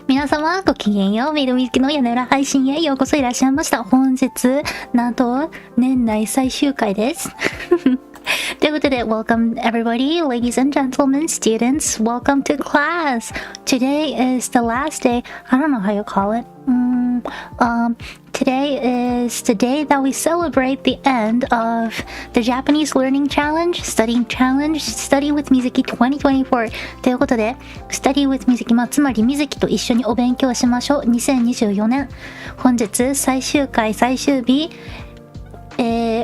皆様ごきげんよう。メイド水木の屋根裏配信へようこそいらっしゃいました。本日なんと年内最終回ですということで Welcome everybody, ladies and gentlemen, students, welcome to class. Today is the last day, I don't know how you call it. Today is the day that we celebrate the end of the Japanese Learning Challenge, Studying Challenge, Study with Mizuki 2024ということで Study with Mizuki、つまり水木と一緒にお勉強しましょう2024年本日最終回最終日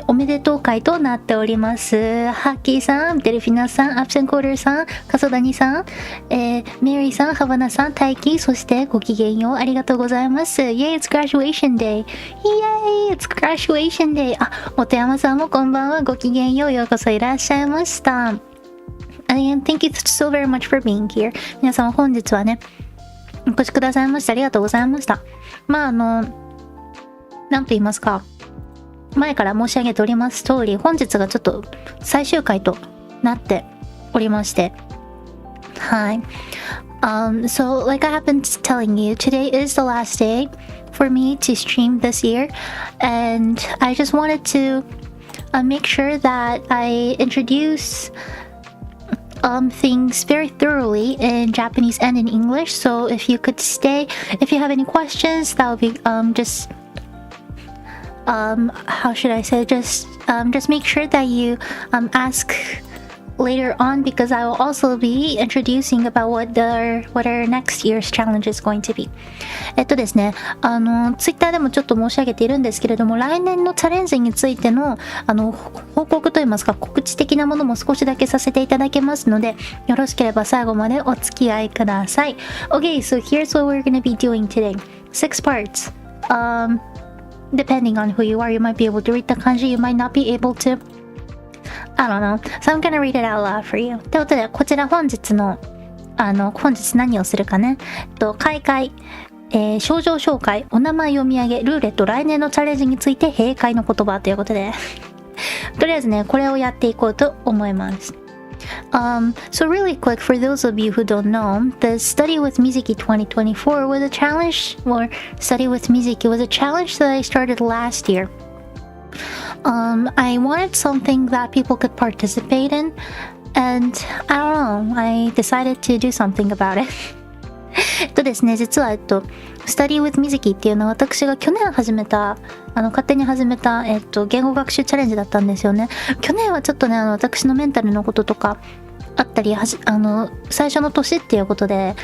おめでとう会となっております。ハッキーさん、デルフィナさん、アプセンコーダーさん、カソダニさん、メリーさん、ハバナさん、タイキー、そしてごきげんようありがとうございます。Yay, it's graduation day! Yay, it's graduation day! 元山さんもこんばんは、ごきげんよう、ようこそいらっしゃいました。And thank you so very much for being here. 皆様本日はね、お越しくださいましてありがとうございました。なんと言いますか。前から申し上げております通り本日がちょっと最終回となっておりましてはいSo like I have been telling you, today is the last day for me to stream this year and I just wanted to make sure that I introduce things very thoroughly in Japanese and in English. So if you could stay, if you have any questions, that would be just how should I say, just make sure that you ask later on because I will also be introducing about what our next year's challenge is going to be. ですね、ツイッターでもちょっと申し上げているんですけれども、来年のチャレンジについての報告といいますか告知的なものも少しだけさせていただけますので、よろしければ最後までお付き合いください。Okay, so here's what we're going to be doing today. 6 parts. Depending on who you are, you might be able to read the kanji, you might not be able to. I don't know. So I'm gonna read it out loud for you. ということで、こちら本日の、本日何をするかね。開会、症状紹介、お名前読み上げ、ルーレット、来年のチャレンジについて閉会の言葉ということで。とりあえずね、これをやっていこうと思います。So really quick, for those of you who don't know, the Study with Mizuki 2024 was a challenge, or Study with Mizuki was a challenge that I started last year. I wanted something that people could participate in, and I don't know, I decided to do something about it. ですね、実はStudy with Mizuki っていうのは私が去年勝手に始めた言語学習チャレンジだったんですよね。去年はちょっとね私のメンタルのこととかあったり最初の年っていうことで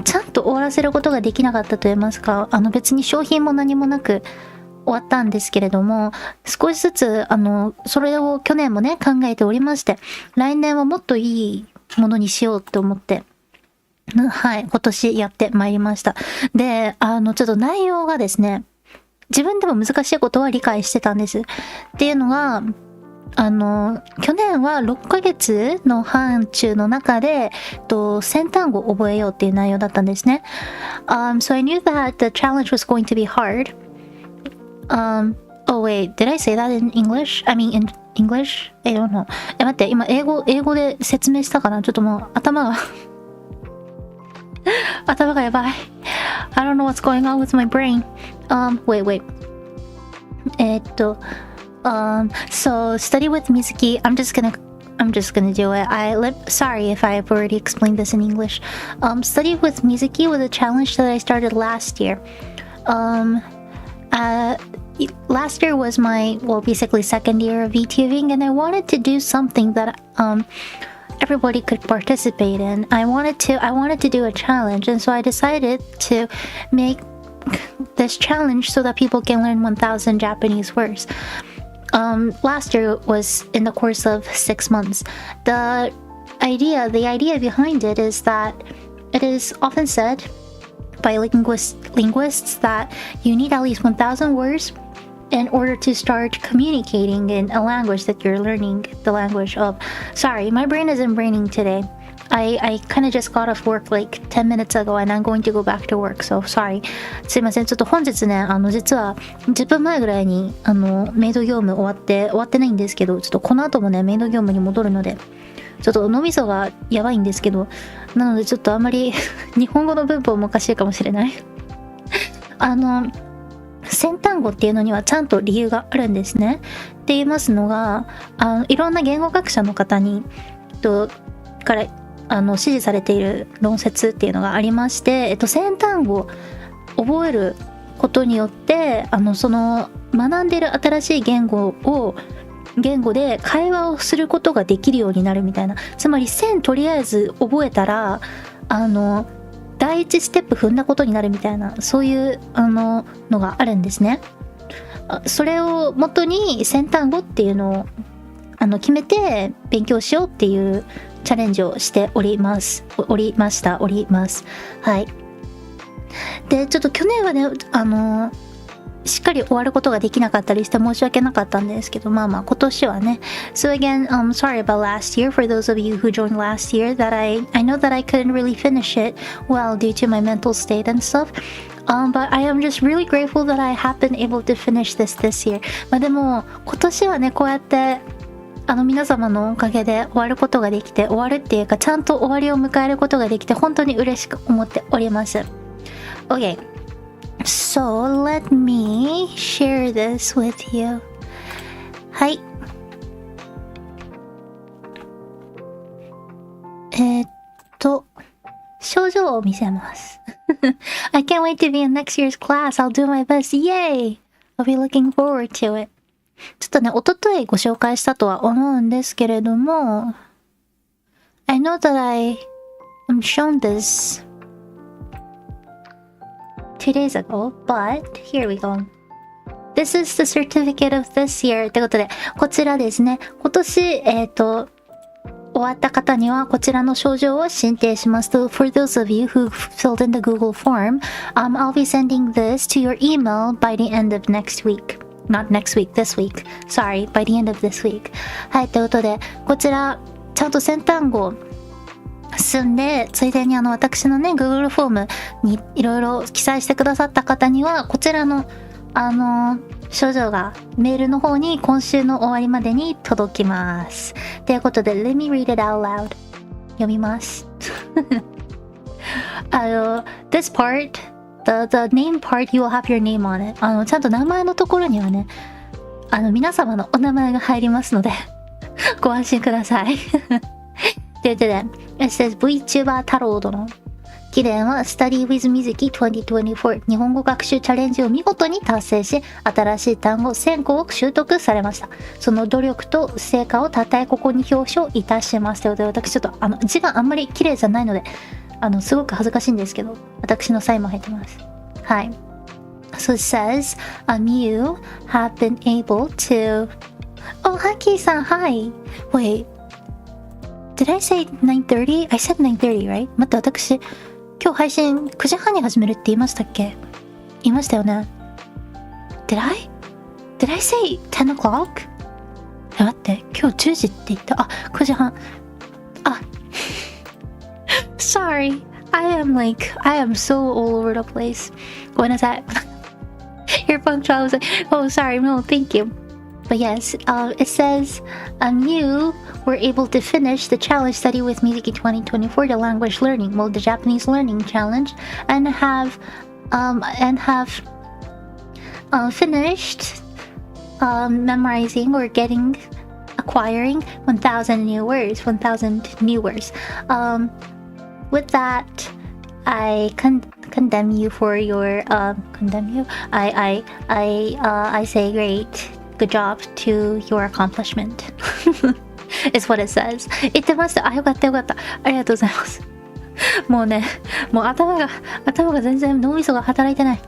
ちゃんと終わらせることができなかったと言いますか別に商品も何もなく終わったんですけれども少しずつそれを去年もね考えておりまして来年はもっといいものにしようと思ってはい、今年やってまいりました。で、ちょっと内容がですね、自分でも難しいことは理解してたんです。っていうのが、去年は6ヶ月の範疇の中で、先単語を覚えようっていう内容だったんですね。So I knew that the challenge was going to be hard. Oh wait, did I say that in English? I mean in English? I don't know. 待って、今英語で説明したかなちょっともう頭がやばい I don't know what's going on with my brain. Wait. So study with Mizuki. I'm just gonna do it. Sorry if I've already explained this in English. Study with Mizuki was a challenge that I started last year. Last year was my basically second year of VTubing, and I wanted to do something that everybody could participate in. I wanted to do a challenge, and so I decided to make this challenge so that people can learn 1,000 Japanese words. Last year was in the course of 6 months. The idea behind it is that it is often said by linguists that you need at least 1,000 words in order to start communicating in a language that you're learning the language of. Sorry, my brain isn't braining today. I kind of just got off work like 10 minutes ago and I'm going to go back to work, so sorry. すいません、ちょっと本日ね、実は10分前ぐらいにメイド業務終わってないんですけど、ちょっとこの後もね、メイド業務に戻るので、ちょっと脳みそがやばいんですけど、なのでちょっとあんまり日本語の文法もおかしいかもしれない。先単語っていうのにはちゃんと理由があるんですね。って言いますのが、いろんな言語学者の方にから指示されている論説っていうのがありまして、先単語を覚えることによってその学んでいる新しい言語で会話をすることができるようになるみたいな。つまり線とりあえず覚えたら第一ステップ踏んだことになるみたいな、そういうのがあるんですね。それを元に先単語っていうのを決めて勉強しようっていうチャレンジをしております。はい。でちょっと去年はねしっかり終わることができなかったりして申し訳なかったんですけど、まあ今年はね。So again, sorry about last year for those of you who joined last year that I know that I couldn't really finish it well due to my mental state and stuff. But I am just really grateful that I have been able to finish this year. まあでも今年はねこうやって皆様のおかげで終わることができて、終わるっていうかちゃんと終わりを迎えることができて本当に嬉しく思っております。Okay, so let me share this with you. はい。症状を見せます。I can't wait to be in next year's class. I'll do my best. Yay! I'll be looking forward to it. ちょっとね、おとといご紹介したとは思うんですけれども、I know that I am shown this 2 days ago, but here we go. This is the certificate of this year. ってことで、こちらですね、今年、終わった方にはこちらの賞状を申請します。So for those of you who filled in the Google form, I'll be sending this to your email by the end of next week.Not next week, this week. Sorry, by the end of this week. はい、ということで、こちら、ちゃんと先単語済んで、ついでに私のね、Google フォームにいろいろ記載してくださった方には、こちらの、症状がメールの方に今週の終わりまでに届きます。ということで、Let me read it out loud. 読みます。This part,The name part, you will have your name on it. ちゃんと名前のところにはね、皆様のお名前が入りますので、ご安心ください。ということで、it says Vtuber 太郎殿。記念は Study with Mizuki 2024日本語学習チャレンジを見事に達成し、新しい単語1000個を習得されました。その努力と成果をたたえここに表彰いたします。ということで、私ちょっと字があんまり綺麗じゃないので、すごく恥ずかしいんですけど、私のサインも入ってます。はい。So it says, you have been able to... Oh, Haki さん、hi! Wait, did I say 9:30? I said 9:30, right? 待って、私、今日配信9時半に始めるって言いましたっけ？言いましたよね。Did I say 10 o'clock? 待って、今日10時って言った。あ、9時半。あ、Sorry, I am so all over the place. ごめんなさい。Your punctual, I was like, oh, sorry, no, thank you. But yes, it says, you were able to finish the challenge study with Mizuki 2024, the language learning, the Japanese learning challenge, and have finished memorizing or acquiring 1,000 new words. With that, I condemn you for your condemn you. I say good job to your accomplishment. Is what it says. 言ってました。あ、よかったよかった。ありがとうございます。もうね、もう頭が全然脳みそが働いてない。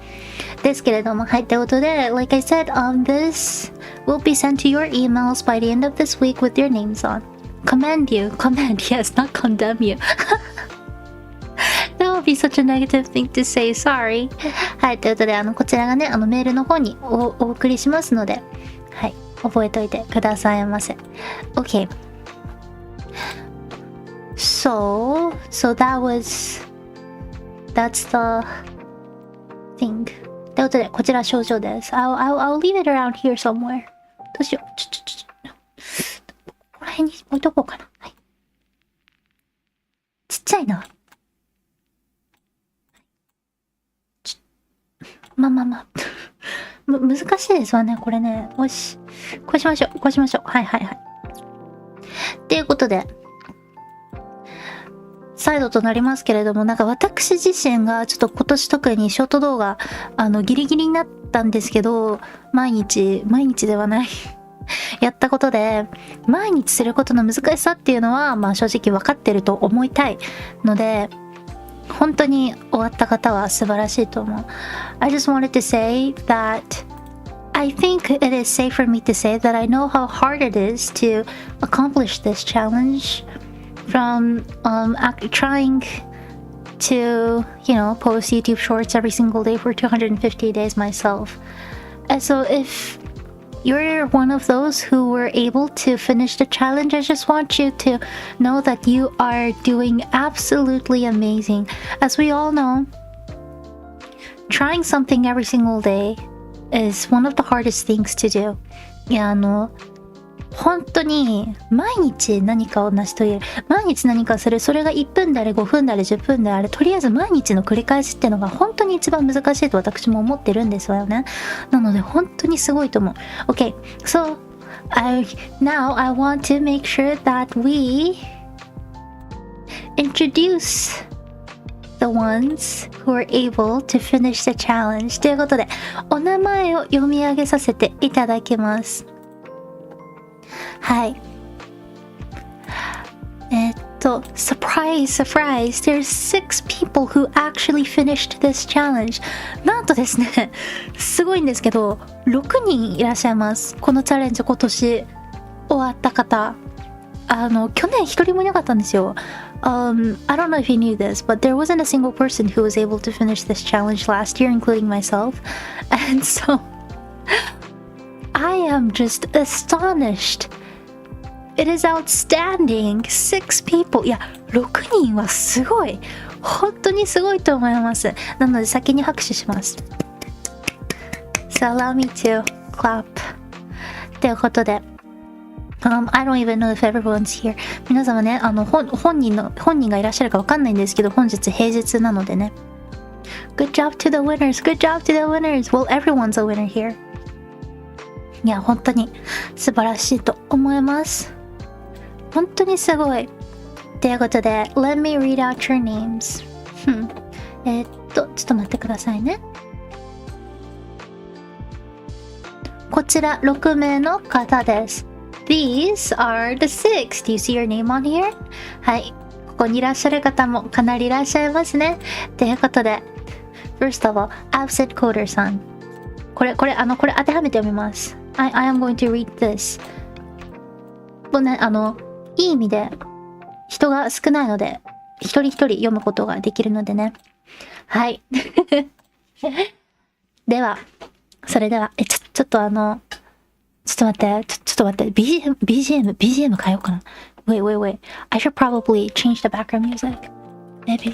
ですけれども、はい、ということで、like I said, this will be sent to your emails by the end of this week with your names on. Commend, yes, not condemn you. That would be such a negative thing to say, sorry. はい、ということで、こちらがね、メールの方にお送りしますので、はい、覚えておいてくださいませ。Okay. So that's the thing. ということで、こちら症状です。I'll leave it around here somewhere. どうしよう。ここら辺に置いとこうかな。はい。ちゃいな。まあ。難しいですわね、これね。よし。こうしましょう。はい。っていうことで、再度となりますけれども、なんか私自身がちょっと今年特にショート動画、ギリギリになったんですけど、毎日ではない。やったことで、毎日することの難しさっていうのは、まあ正直分かってると思いたいので、本当に終わった方は素晴らしいと思う。I just wanted to say that I think it is safe for me to say that I know how hard it is to accomplish this challenge from trying to, post YouTube shorts every single day for 250 days myself. And so if you're one of those who were able to finish the challenge, I just want you to know that you are doing absolutely amazing. As we all know, trying something every single day is one of the hardest things to do. いや、本当に毎日何かを成し遂げる、毎日何かする、それが1分であれ5分であれ10分であれ、とりあえず毎日の繰り返しっていうのが本当に一番難しいと私も思ってるんですよね。なので本当にすごいと思う。 OK, so now I want to make sure that we introduce the ones who are able to finish the challenge ということで、お名前を読み上げさせていただきます。はい。surprise, there's 6 people who actually finished this challenge. なんとですね、すごいんですけど、6人いらっしゃいます。このチャレンジ今年終わった方。去年一人もいなかったんですよ。I don't know if you knew this, but there wasn't a single person who was able to finish this challenge last year, including myself. And so, I am just astonished.It is outstanding. 6 people. いや、6人はすごい。本当にすごいと思います。なので先に拍手します。So allow me to clap. ということで、I don't even know if everyone's here. 皆様ね、本人がいらっしゃるかわかんないんですけど、本日平日なのでね。Good job to the winners. Good job to the winners. Well, everyone's a winner here. いや、本当に素晴らしいと思います。本当にすごい。ということで、Let me read out your names. ちょっと待ってくださいね。こちら6名の方です。These are the 6. Do you see your name on here? はい。ここにいらっしゃる方もかなりいらっしゃいますね。ということで、First of all, Absent Coder さん。これ当てはめて読みます。I am going to read this. もうね、いい意味で人が少ないので、一人一人読むことができるのでね。はい。では、それでは、ちょっと待って、BGM 変えようかな。Wait. I should probably change the background music. Maybe.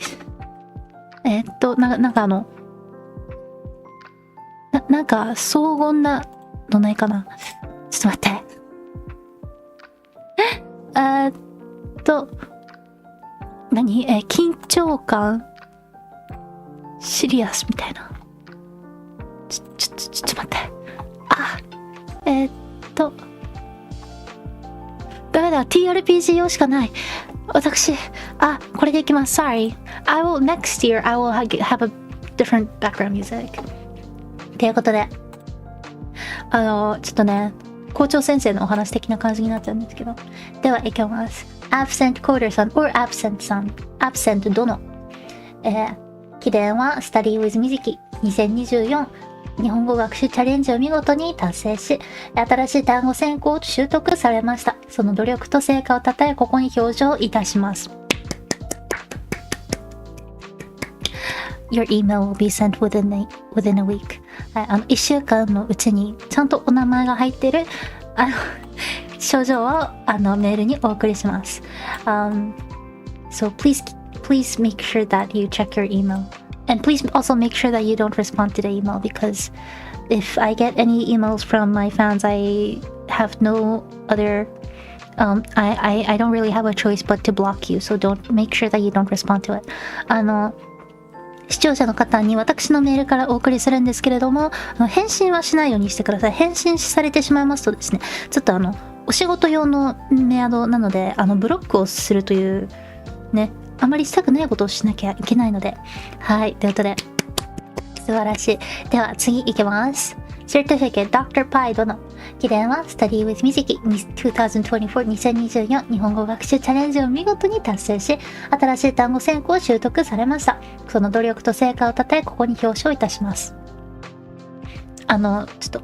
なんか荘厳なのないかな。ちょっと待って。緊張感シリアスみたいな。ちょっと待って。ダメだ。TRPG 用しかない。私、これでいきます。Sorry. Next year I will have a different background music. ということで、ちょっとね、校長先生のお話的な感じになっちゃうんですけど。では、いきます。Absent Coder さん or Absent さん。Absent どの起電は Study with Mizuki 2024日本語学習チャレンジを見事に達成し、新しい単語選考を習得されました。その努力と成果をたたえ、ここに表彰いたします。Your email will be sent within a week. はい、1週間のうちにちゃんとお名前が入っている症状をメールにお送りします。So please make sure that you check your email. And please also make sure that you don't respond to the email, because if I get any emails from my fans, I have no other I don't really have a choice but to block you, so don't make sure that you don't respond to it. 視聴者の方に私のメールからお送りするんですけれども、返信はしないようにしてください。返信されてしまいますとですね、ちょっとお仕事用のメアドなので、ブロックをするというね、あまりしたくないことをしなきゃいけないので、はい、ということで素晴らしい。では次いきます。Certificate Dr. Pi の記念は Study with Mizuki 2024-2024日本語学習チャレンジを見事に達成し、新しい単語選考を習得されました。その努力と成果をたたえ、ここに表彰いたします。ちょっと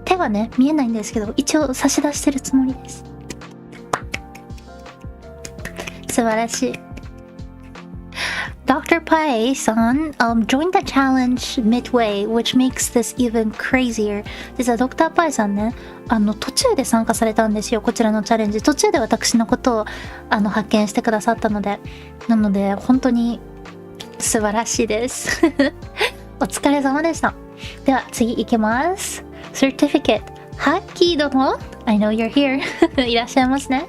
手はね見えないんですけど、一応差し出してるつもりです。素晴らしい。Dr. Pai-san joined the challenge midway, which makes this even crazier. 実は Dr. Pai さんね、途中で参加されたんですよ、こちらのチャレンジ。途中で私のことを発見してくださったので、なので本当に素晴らしいです。お疲れ様でした。では次いきます。Certificate ハッキー殿 I know you're here いらっしゃいますね。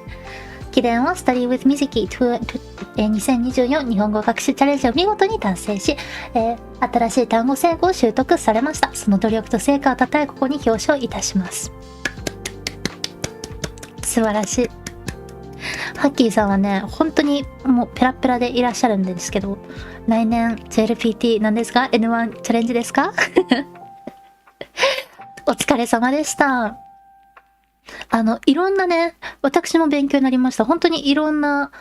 記念は Study with Mizuki 2024日本語学習チャレンジを見事に達成し、新しい単語選考を習得されました。その努力と成果をたたえ、ここに表彰いたします。素晴らしい。ハッキーさんはね、本当にもうペラペラでいらっしゃるんですけど、来年 JLPT なんですか？ N1 チャレンジですか？お疲れ様でした。いろんなね、私も勉強になりました。本当にいろんな、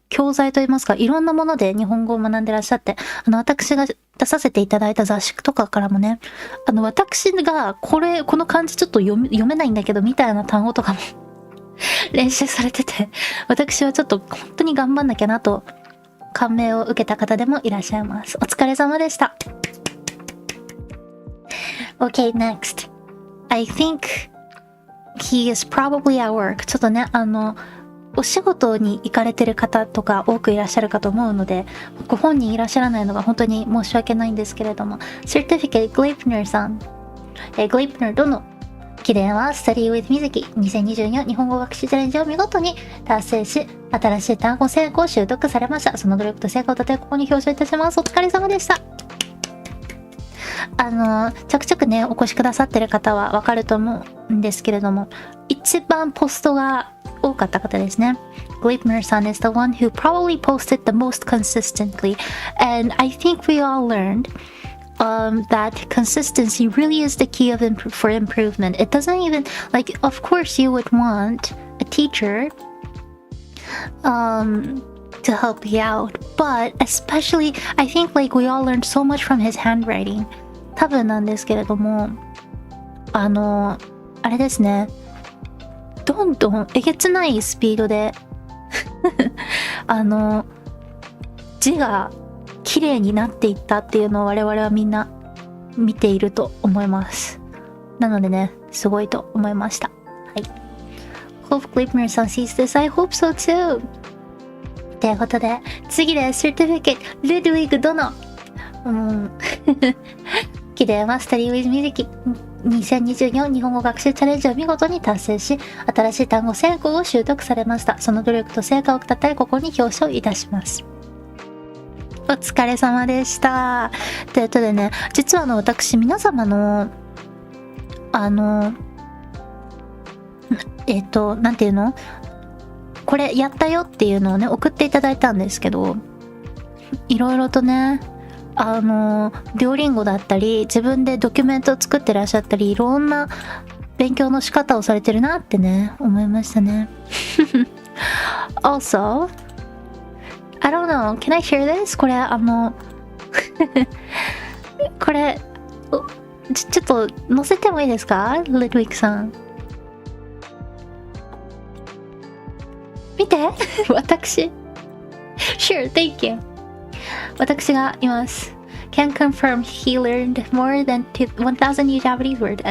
教材といいますか、いろんなもので日本語を学んでらっしゃって、私が出させていただいた雑誌とかからもね、私がこの漢字ちょっと読めないんだけど、みたいな単語とかも練習されてて、私はちょっと本当に頑張んなきゃなと、感銘を受けた方でもいらっしゃいます。お疲れ様でした。Okay, next. I think he is probably at work. ちょっとね、お仕事に行かれてる方とか多くいらっしゃるかと思うので、ご本人いらっしゃらないのが本当に申し訳ないんですけれども、Certificate Gleipner さん、Gleipner どの記念は Study with Mizuki 2024日本語学習チャレンジを見事に達成し、新しい単語選考を習得されました。その努力と成果をたたえ、ここに表彰いたします。お疲れ様でした。ちょくちょくねお越しくださってる方はわかると思うんですけれども、一番ポストが多かった方ですね。Gleipner さん is the one who probably posted the most consistently, and I think we all learned that consistency really is the key for improvement. It doesn't even, like, of course you would want a teacher to help you out, but especially I think like we all learned so much from his handwriting. 多分なんですけれども、あれですね、どんどんえげつないスピードで字が綺麗になっていったっていうのを我々はみんな見ていると思います。なのでね、すごいと思いました。はい。Hope Gleipner さん sees this. I hope so too. ということで、次で Certificate Ludwig 殿。記念は Study with Mizuki 2024日本語学習チャレンジを見事に達成し、新しい単語選考を習得されました。その努力と成果をたたえ、ここに表彰いたします。お疲れ様でした。ということでね、実は私皆様のなんていうの、これやったよっていうのをね送っていただいたんですけど、いろいろとね、デュオリンゴだったり自分でドキュメントを作ってらっしゃったり、いろんな勉強の仕方をされてるなってね思いましたね。Also, I don't know, can I share this? これこれちょっと載せてもいいですか、レドウィックさん。見て私 Sure, thank you. 私がいます。 Can confirm he learned more than 1000 new Japanese words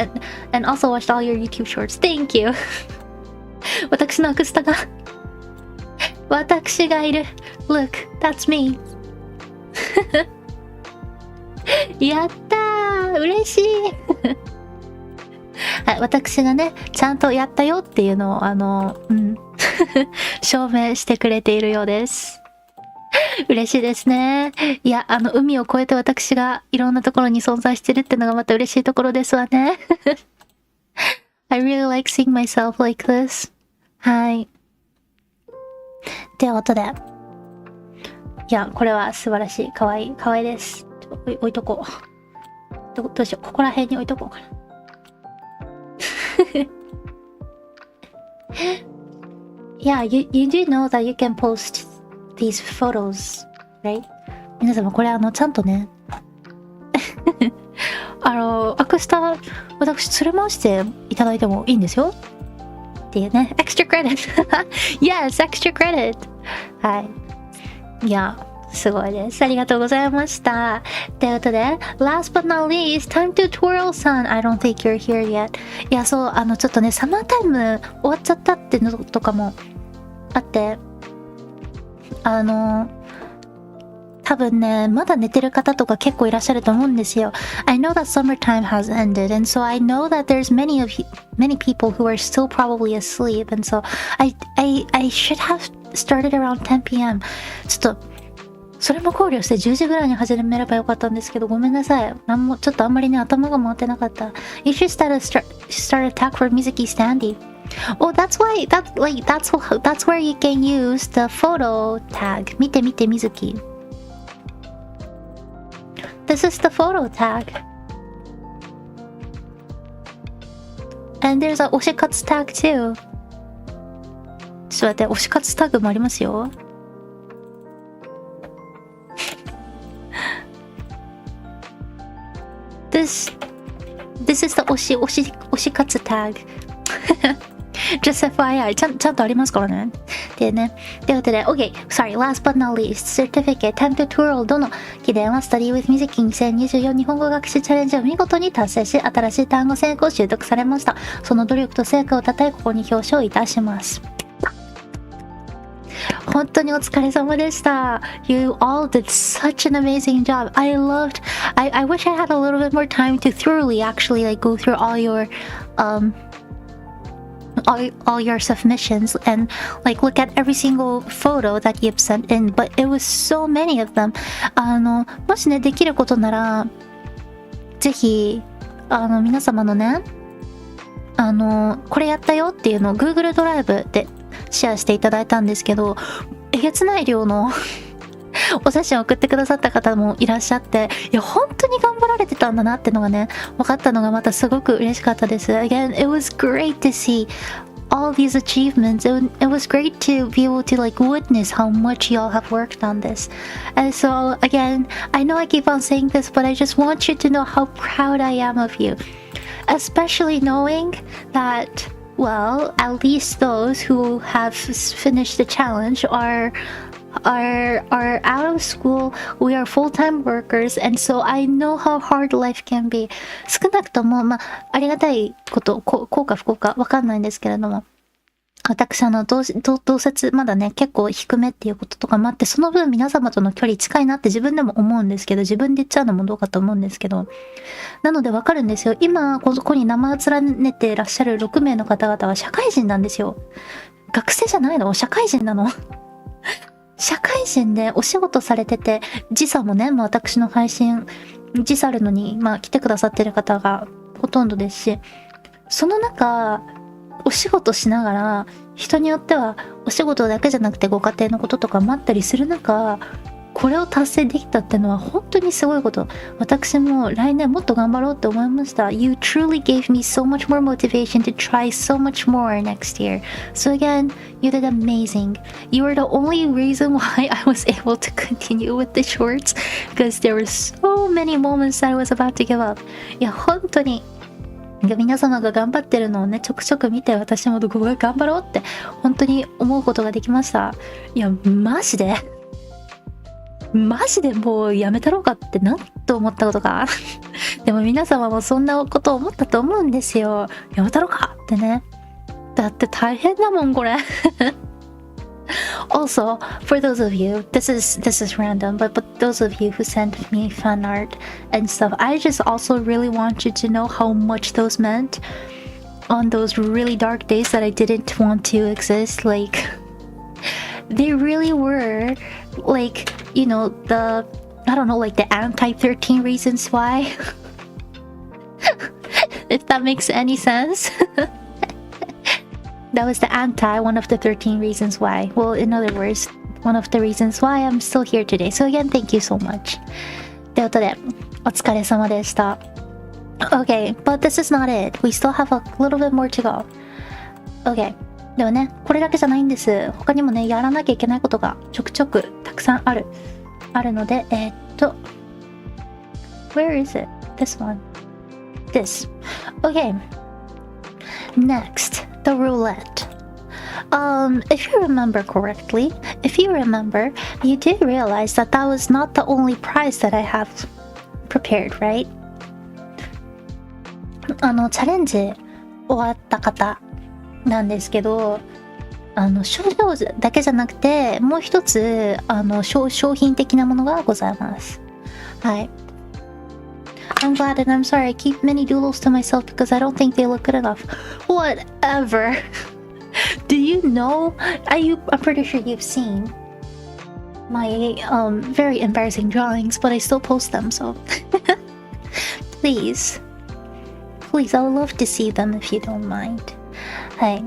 and also watched all your YouTube shorts. Thank you. 私のアクスタが私がいる。 Look, that's me. やったー、嬉しい。はい、私がねちゃんとやったよっていうのを証明してくれているようです。嬉しいですね。いや、海を越えて私がいろんなところに存在してるってのがまた嬉しいところですわね。I really like seeing myself like this. はい。ってことで。いや、これは素晴らしい。かわいい。かわいいです。置いとこう。どうしよう。ここら辺に置いとこうかな。Yeah, you do know that you can post these photos, right? 皆様これちゃんとねアクスタ私連れ回していただいてもいいんですよっていうね。extra credit yes, extra credit はい。いやすごいです。ありがとうございました。ということで last but not least time to twirl さん I don't think you're here yet。 いやそうちょっとねサマータイム終わっちゃったってのとかもあって多分ねまだ寝てる方とか結構いらっしゃると思うんですよ。 I know that summertime has ended and so I know that there's many people who are still probably asleep and so I should have started around 10 p.m. ちょっとそれも考慮して10時ぐらいに始めればよかったんですけどごめんなさい。なんもちょっとあんまりね頭が回ってなかった。 You should start a tag for Mizuki Standy. Oh, that's where you can use the photo tag. 見てMizuki. This is the photo tag. And there's a 推し活 tag too. ちょっと待って、推し活タグもありますよ。This is the 推し活 tag. Just FYI ちゃんとありますからね。でね。ということで OK sorry last but not least certificate time to twirl どの記念は Study with Mizuki 2024日本語学習チャレンジを見事に達成し新しい単語成功を習得されました。その努力と成果をたたえここに表彰いたします。本当にお疲れ様でした。You all did such an amazing job. I wish I had a little bit more time to thoroughly actually like go through all your submissions and like look at every single photo that you've sent in, but it was so many of them. もしねできることならぜひ皆様のねこれやったよっていうのを Google ドライブでシェアしていただいたんですけどえげつない量のお写真を送ってくださった方もいらっしゃっていや本当に頑張られてたんだなってのがね分かったのがまたすごく嬉しかったです。 Again, it was great to see all these achievements. It was great to be able to like witness how much y'all have worked on this. And so again, I know I keep on saying this, but I just want you to know how proud I am of you, especially knowing that well, at least those who have finished the challenge are out of school. We are full-time workers, and so I know how hard life can be. 少なくともありがたいことこうか不幸かわかんないんですけれども私同説まだね結構低めっていうこととかもあってその分皆様との距離近いなって自分でも思うんですけど自分で言っちゃうのもどうかと思うんですけどなのでわかるんですよ。今ここに名前を連ねてらっしゃる6名の方々は社会人なんですよ。学生じゃないの社会人なの社会人でお仕事されてて時差もね私の配信時差あるのに来てくださってる方がほとんどですしその中お仕事しながら人によってはお仕事だけじゃなくてご家庭のこととかもあったりする中これを達成できたってのは本当にすごいこと。私も来年もっと頑張ろうって思いました。 You truly gave me so much more motivation to try so much more next year. So again, you did amazing. You are the only reason why I was able to continue with the shorts because there were so many moments that I was about to give up. いや本当に皆様が頑張ってるのをねちょくちょく見て私も頑張ろうって本当に思うことができました。いやマジでもうやめたろうかってなんと思ったことかでも皆様もそんなことを思ったと思うんですよ。やめたろうかってね。だって大変だもんこれAlso, for those of you, this is random, but those of you who sent me fan art and stuff, I just also really want you to know how much those meant. on those really dark days that I didn't want to exist, like they really were like, you know, the I don't know, like the anti 13 reasons why. If that makes any sense. That was the anti one of the 13 reasons why. Well, in other words, one of the reasons why I'm still here today. So again, thank you so much. ということで、お疲れ様でした。Okay, but this is not it. We still have a little bit more to go. Okay. でもね、これだけじゃないんです。他にもね、やらなきゃいけないことがちょくちょくたくさんあるので、Where is it? This one. This. Okay. Next, the roulette. If you remember correctly, you did realize that that was not the only prize that I have prepared, right? チャレンジ終わった方なんですけど、症状だけじゃなくて、もう一つ、商品的なものがございます。はい。I'm glad and I'm sorry. I keep many doodles to myself because I don't think they look good enough. Whatever. Do you know? I'm pretty sure you've seen my very embarrassing drawings, but I still post them, so please, I would love to see them if you don't mind. Hey,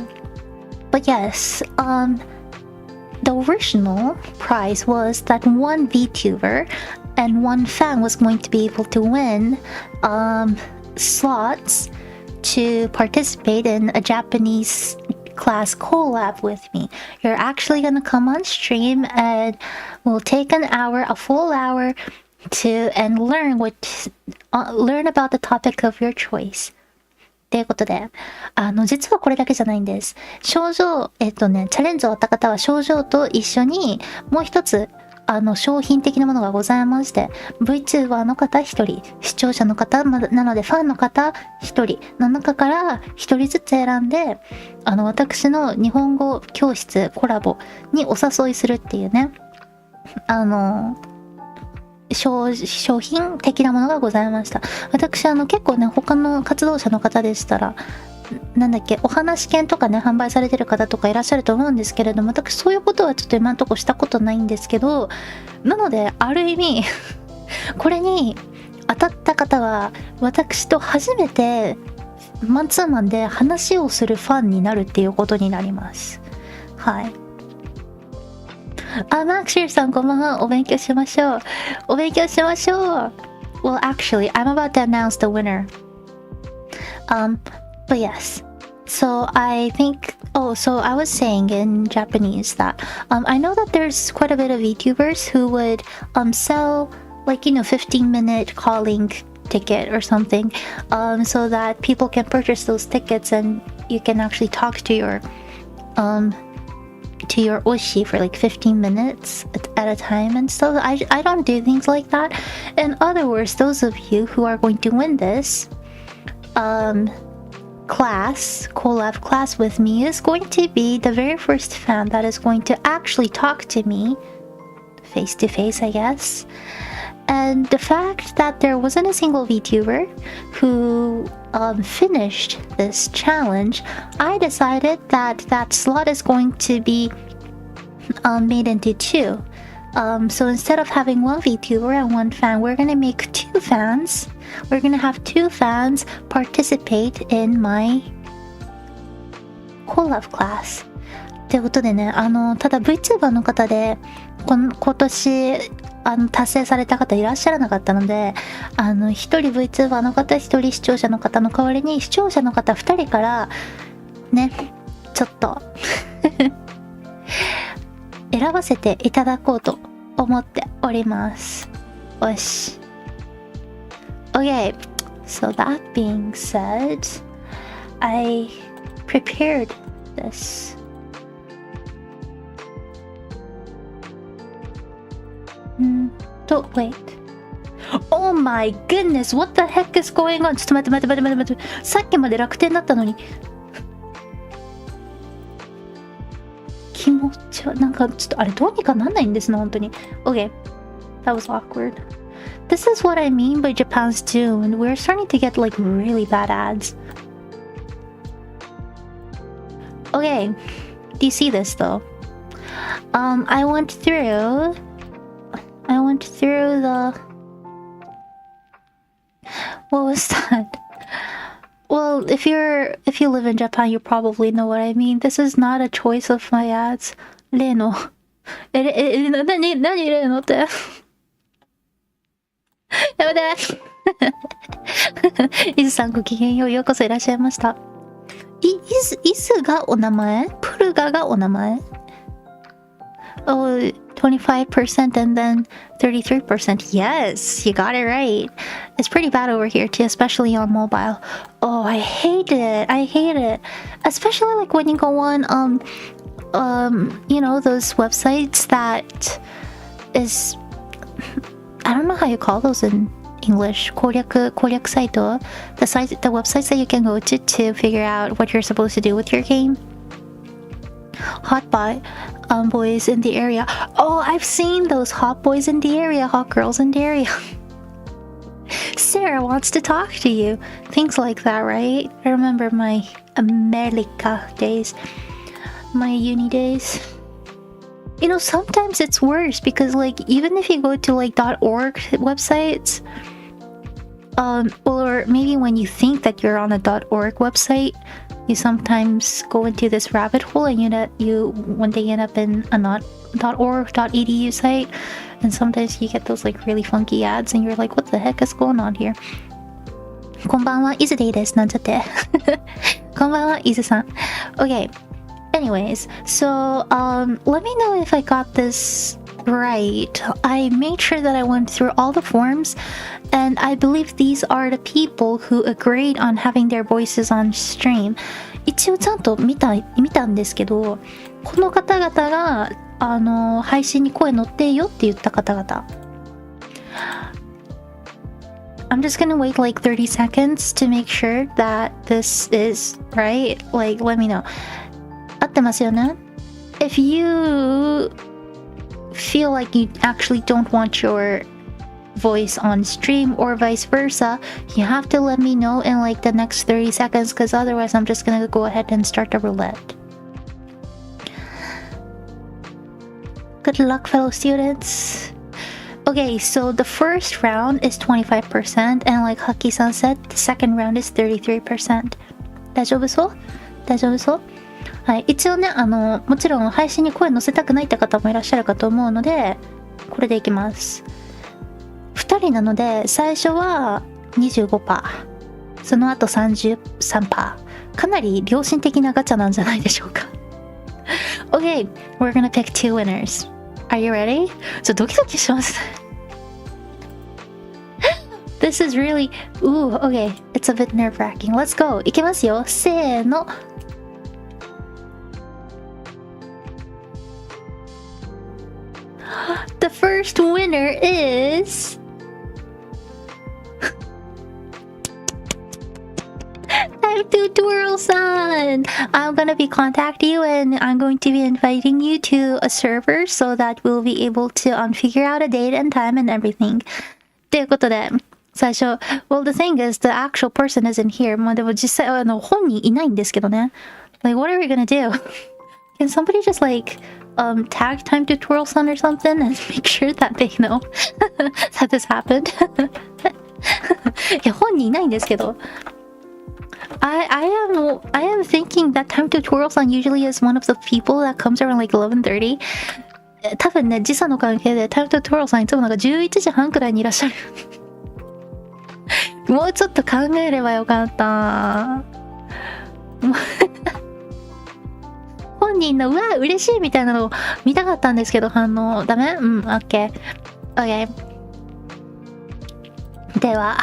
but yes, the original prize was that one VTuber and one fan was going to be able to win slots to participate in a Japanese class collab with me. You're actually gonna come on stream and we'll take a full hour and learn about the topic of your choice. ということで、実はこれだけじゃないんです。チャレンジ終わった方は症状と一緒にもう一つ商品的なものがございまして、 VTuber の方1人、視聴者の方なのでファンの方1人の中から1人ずつ選んで、私の日本語教室コラボにお誘いするっていうね、商品的なものがございました。私結構ね、他の活動者の方でしたらお話券とかね、販売されてる方とかいらっしゃると思うんですけれども、私そういうことはちょっと今のところしたことないんですけど、なのである意味これに当たった方は私と初めてマンツーマンで話をするファンになるっていうことになります。はい。マークシルさんこんばんは。お勉強しましょう。Well, actually, I'm about to announce the winner. But yes, so I was saying in Japanese that I know that there's quite a bit of VTubers who would sell 15-minute calling ticket or something, so that people can purchase those tickets and you can actually talk to your oshi for 15 minutes at a time and stuff. I don't do things like that. In other words, those of you who are going to win this collab class with me is going to be the very first fan that is going to actually talk to me face to face, I guess. And the fact that there wasn't a single VTuber who finished this challenge, I decided that slot is going to be made into two. So instead of having one VTuber and one fan, we're gonna make two fans. We're gonna have two fans participate in my collab class. ということでね、ただ VTuber の方で今年達成された方いらっしゃらなかったので、一人 VTuber の方、一人視聴者の方の代わりに視聴者の方2人からね、ちょっと選ばせていただこうと思っております。よし。Okay, so that being said, I prepared this. Wait. Oh my goodness, what the heck is going on? ちょっと待って。さっきまで楽天だったのに。気持ちはなんかちょっとあれどうにかなんないんですね、本当に。Okay, that was awkward. This is what I mean by Japan's June. We're starting to get really bad ads. Okay, do you see this though? I went through the... What was that? Well, if you live in Japan, you probably know what I mean. This is not a choice of my ads. 例の。何例のって。やめて。伊豆さんごきげんよう、ようこそいらっしゃいました。伊豆がお名前？プルガがお名前？ Oh, 25% and then 33%. Yes, you got it right. It's pretty bad over here too, especially on mobile. Oh, I hate it. Especially like when you go on you know, those websites that is, I don't know how you call those in English. 攻略サイト? The websites that you can go to figure out what you're supposed to do with your game. Hot boys in the area. Oh, I've seen those hot boys in the area, hot girls in the area. Sarah wants to talk to you. Things like that, right? I remember my America days, my uni days. You know, sometimes it's worse because like even if you go to like .org websites, or maybe when you think that you're on a .org website, you sometimes go into this rabbit hole and you one day end up in a not .org.edu site, and sometimes you get those like really funky ads and you're like, what the heck is going on here? こんばんは、伊豆でいいです。なんちゃって。こんばんは、伊豆さん。Okay. Anyways, so let me know if I got this right. I made sure that I went through all the forms, and I believe these are the people who agreed on having their voices on stream. 一応ちゃんと見たんですけど、この方々が配信に声乗ってよって言った方々。I'm just gonna wait like 30 seconds to make sure that this is right. Like, let me know. 合ってますよね? If you feel like you actually don't want your voice on stream or vice versa, you have to let me know in like the next 30 seconds, because otherwise I'm just gonna go ahead and start the roulette. Good luck, fellow students. Okay, so the first round is 25%, and like Haki-san said, the second round is 33%. 大丈夫そう？大丈夫そう？はい、一応ね、もちろん配信に声載せたくないって方もいらっしゃるかと思うので、これでいきます。2人なので、最初は 25%、その後 33%。かなり良心的なガチャなんじゃないでしょうか。Okay, we're gonna pick two winners. Are you ready? ちょっとドキドキします。This is really... Ooh, okay. It's a bit nerve-wracking. Let's go. いきますよ。せーの。The first winner is... Vtuber-san! I'm gonna be contacting you and I'm going to be inviting you to a server so that we'll be able to figure out a date and time and everything. ということで、最初、well, the thing is, the actual person isn't here. まあでも実際、本人いないんですけどね。Like, what are we gonna do? Can somebody just like... tag time to Twirl-san or something and make sure that they know that this happened. いや、本人いないんですけど。I am thinking that time to Twirl-san usually is one of the people that comes around like 11:30. 多分ね、時差の関係でtime to Twirl-sanいつもなんか11時半くらいにいらっしゃる。もうちょっと考えればよかった。本人のうわ嬉しいみたいなのを見たかったんですけど、反応ダメ？うん、OK。OK。では。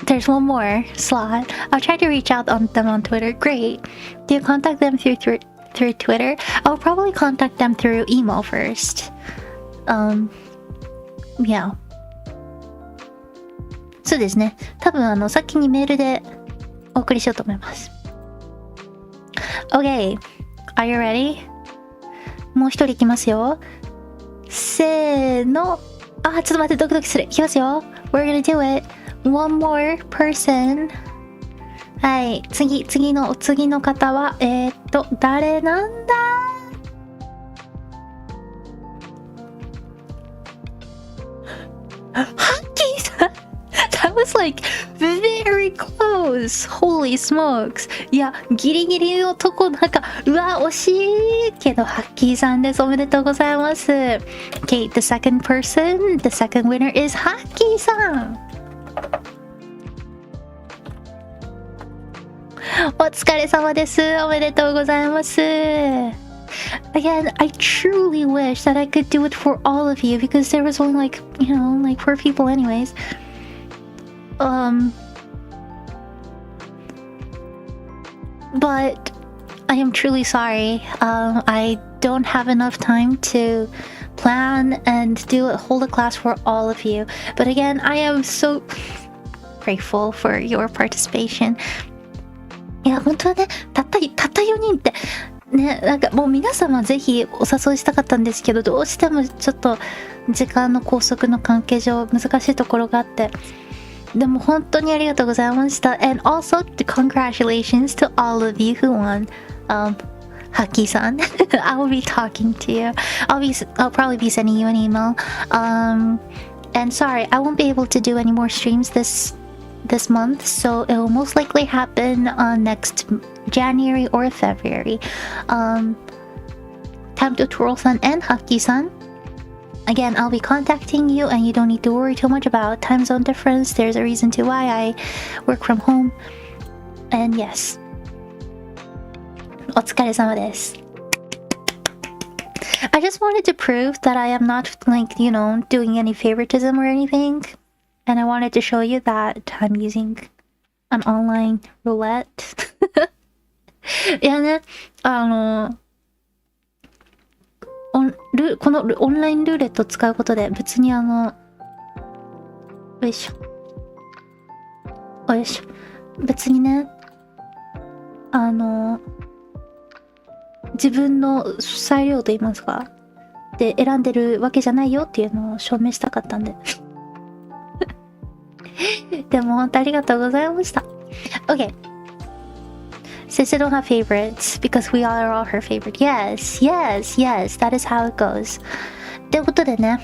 There's one more slot. I'll try to reach out on them on Twitter. Great. Do you contact them through Twitter? I'll probably contact them through email first. Yeah. そうですね。多分先にメールでお送りしようと思います。Okay. Are you ready? もう一人いきますよ。せーの。あ、ちょっと待って、ドキドキする。いきますよ。We're gonna do it. one more person. はい、次の方は、誰なんだ？ハッキーさん！That was like very close. Holy smokes. いや、ギリギリのとこなんか、うわ、惜しいけど、ハッキーさんです。おめでとうございます。Okay, the second winner is ハッキーさん。お疲れ様です。おめでとうございます。Again, I truly wish that I could do it for all of you because there was only like 4 people anyways. But I am truly sorry. I don't have enough time to plan and hold a class for all of you. But again, I am so grateful for your participation. いや、本当はね、たった4人ってね、なんかもう皆様ぜひお誘いしたかったんですけど、どうしてもちょっと時間の拘束の関係上難しいところがあって、でも本当にありがとうございました。And also congratulations to all of you who won. Haki-san, I will be talking to you. I'll probably be sending you an email. And sorry, I won't be able to do any more streams this month, so it will most likely happen next January or February. Time to Twirl-san and Haki-san. Again, I'll be contacting you and you don't need to worry too much about time zone difference. There's a reason to why I work from home. And yes. お疲れ様です。I just wanted to prove that I am not doing any favoritism or anything. And I wanted to show you that I'm using an online roulette. いやね、このオンラインルーレットを使うことで別によいしょ。別にね、自分の裁量と言いますか、で選んでるわけじゃないよっていうのを証明したかったんで。でも本当ありがとうございました。Okay. Since I don't have favorites, because we are all her favorite. Yes, that is how it goes. ということでね。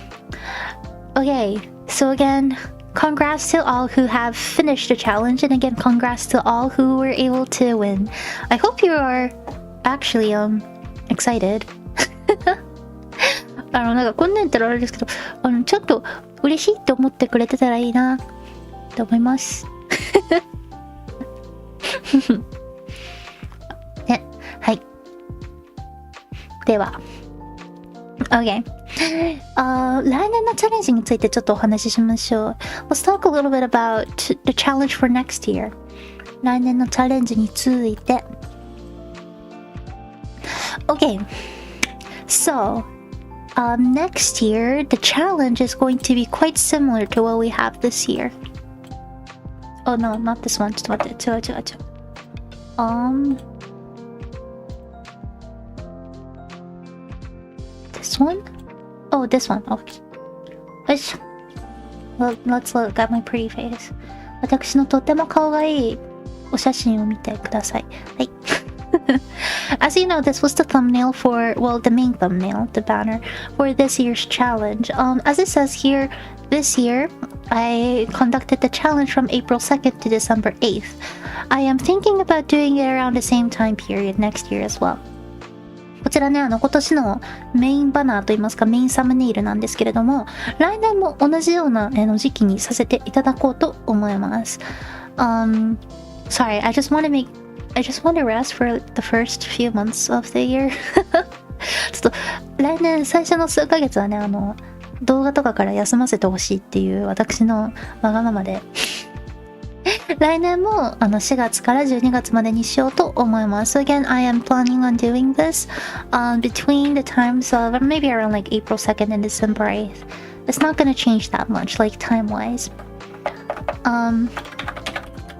Okay, so again, congrats to all who have finished the challenge, and again, congrats to all who were able to win. I hope you are actually excited. なんかこんなん言ったらあれですけど、ちょっと嬉しいって思ってくれてたらいいなと思います。ね、はい。では、OK。来年のチャレンジについてちょっとお話ししましょう。Let's talk a little bit about the challenge for next year. 来年のチャレンジについて。Okay. So, next year, the challenge is going to be quite similar to what we have this year. Oh no, not this one. ちょっと待って。違う。This one? Oh, this one. Okay. Well, let's look at my pretty face. 私のとても可愛いお写真を見てください。はい。As you know, this was the thumbnail the main thumbnail, the banner, for this year's challenge. As it says here, this year, I conducted the challenge from April 2nd to December 8th. I am thinking about doing it around the same time period next year as well. こちらね、今年のメインバナーといいますか、メインサムネイルなんですけれども、来年も同じような時期にさせていただこうと思います。Sorry, I just want to rest for the first few months of the year. ちょっと来年最初の数ヶ月はね、動画とかから休ませてほしいっていう私のわがままで来年も4月から12月までにしようと思います。So again, I am planning on doing this between the times of maybe around like April 2nd and December 8th. It's not gonna change that much, like time-wise.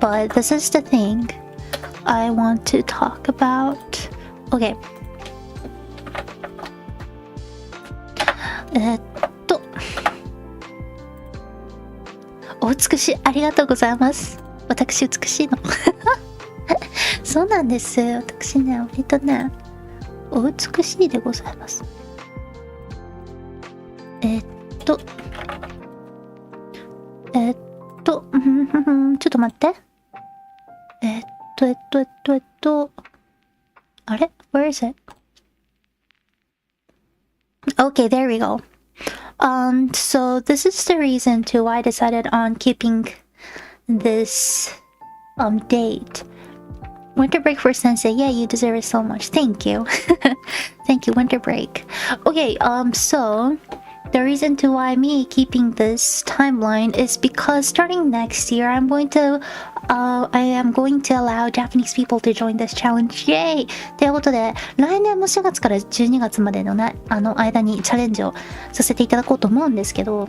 But this is the thing I want to talk about. Okay. お美しい。ありがとうございます。私美しいの。そうなんです。私ね、割とね、お美しいでございます。ちょっと待って。あれ Where is it? Okay, there we go. So this is the reason to why I decided on keeping this date. Winter break for Sensei. Yeah, you deserve it so much. Thank you. Thank you, winter break. Okay, so the reason to why me keeping this timeline is because starting next year, I am going to allow Japanese people to join this challenge. Yay! ということで、来年も4月から12月までのね、間にチャレンジをさせていただこうと思うんですけど、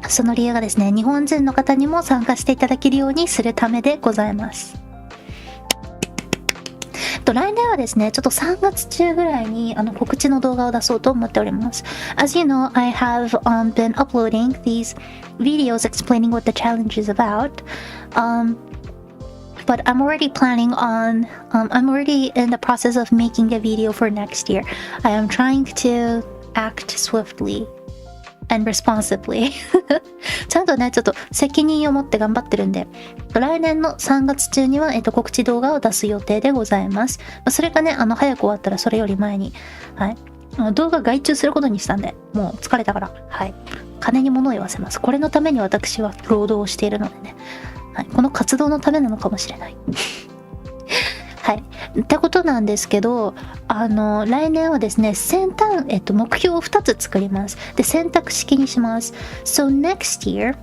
その理由がですね、日本人の方にも参加していただけるようにするためでございます。来年はですね、ちょっと3月中ぐらいに告知の動画を出そうと思っております。As you know, I have been uploading these videos explaining what the challenge is about. But I'm already I'm already in the process of making a video for next year. I am trying to act swiftly and responsibly. ちゃんとね、ちょっと責任を持って頑張ってるんで、来年の3月中には、告知動画を出す予定でございます。それがね、早く終わったらそれより前に、はい。動画外注することにしたんで、もう疲れたから、はい。金に物を言わせます。これのために私は労働をしているのでね。はい。この活動のためなのかもしれない。はい。ってことなんですけど、来年はですね、目標を2つ作ります。で、選択式にします。So next year,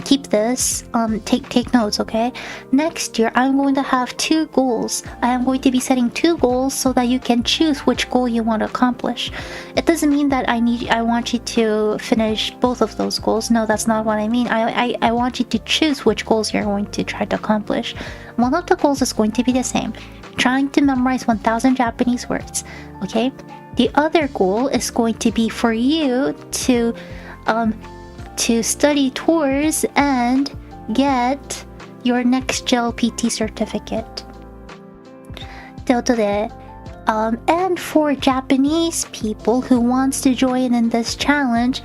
keep this, take notes, okay? Next year, I'm going to have 2 goals. I am going to be setting 2 goals so that you can choose which goal you want to accomplish. It doesn't mean that I want you to finish both of those goals. No, that's not what I mean. I want you to choose which goals you're going to try to accomplish. One of the goals is going to be the same. Trying to memorize 1,000 Japanese words, okay? The other goal is going to be for you to study tours and get your next JLPT certificate. ということで、and for Japanese people who wants to join in this challenge,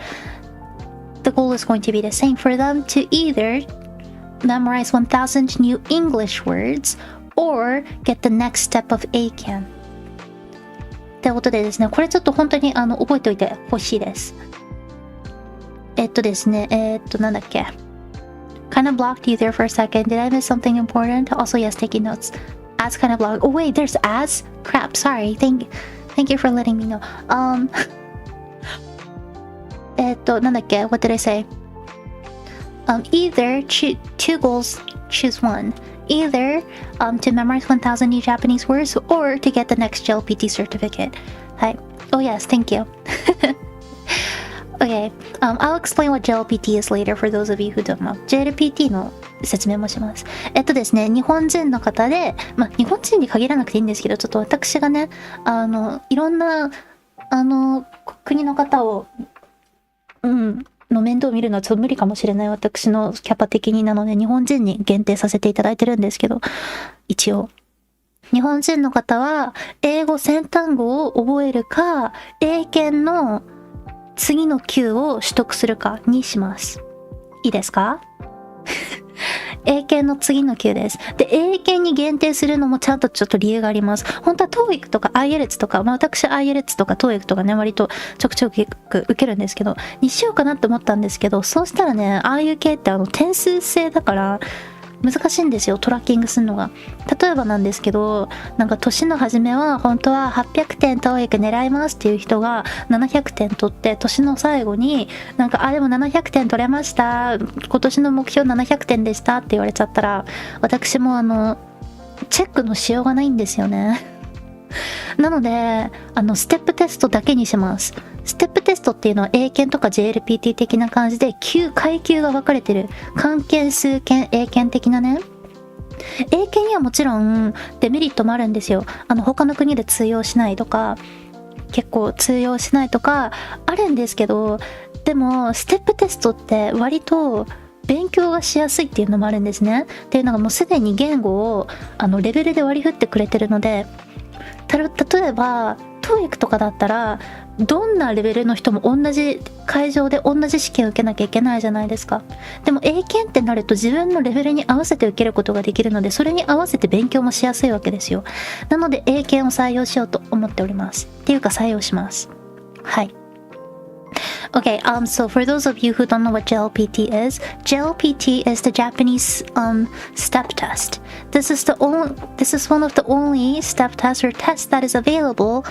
the goal is going to be the same for them to either memorize 1,000 new English words or get the next step of A-Can. ということでですね、これちょっと本当に覚えておいてほしいです。ですね、なんだっけ。Kind of blocked you there for a second. Did I miss something important? Also, yes, taking notes. As kind of blocked. Oh wait, there's as? Crap, sorry. Thank you for letting me know. なんだっけ What did I say? Either two goals, choose one. Either to memorize 1,000 new Japanese words or to get the next JLPT certificate. はい。Oh yes, thank you. Okay, I'll explain what JLPT is later for those of you who don't know. JLPT の説明もします。ですね、日本人の方で、日本人に限らなくていいんですけど、ちょっと私がね、いろんな、国の方を、の面倒を見るのはちょっと無理かもしれない私のキャパ的になので、日本人に限定させていただいてるんですけど、一応。日本人の方は、英語先単語を覚えるか、英検の次の級を取得するかにします。いいですか？英検の次の級です。で、英検に限定するのもちゃんとちょっと理由があります。本当は TOEIC とか IELTS とか、私 IELTS とか TOEIC とかね、割とちょくちょく受けるんですけど、にしようかなって思ったんですけど、そうしたらね、ああいう系って点数制だから、難しいんですよ、トラッキングするのが。例えばなんですけど、なんか年の初めは本当は800点 TOEIC 狙いますっていう人が700点取って、年の最後になんかでも700点取れました、今年の目標700点でしたって言われちゃったら、私もチェックのしようがないんですよね。なのでステップテストだけにします。ステップテストっていうのは英検とか JLPT 的な感じで階級が分かれてる。漢検、数検、英検的なね。英検にはもちろんデメリットもあるんですよ。他の国で通用しないとか、結構通用しないとかあるんですけど、でもステップテストって割と勉強がしやすいっていうのもあるんですね。っていうのがもうすでに言語をレベルで割り振ってくれてるので、例えばTOEIC とかだったらどんなレベルの人も同じ会場で同じ試験を受けなきゃいけないじゃないですか。でも英検ってなると自分のレベルに合わせて受けることができるので、それに合わせて勉強もしやすいわけですよ。なので英検を採用しようと思っております。っていうか採用します。はい。Okay, so for those of you who don't know what JLPT is the Japanese step test. This is one of the only step tests or tests that is available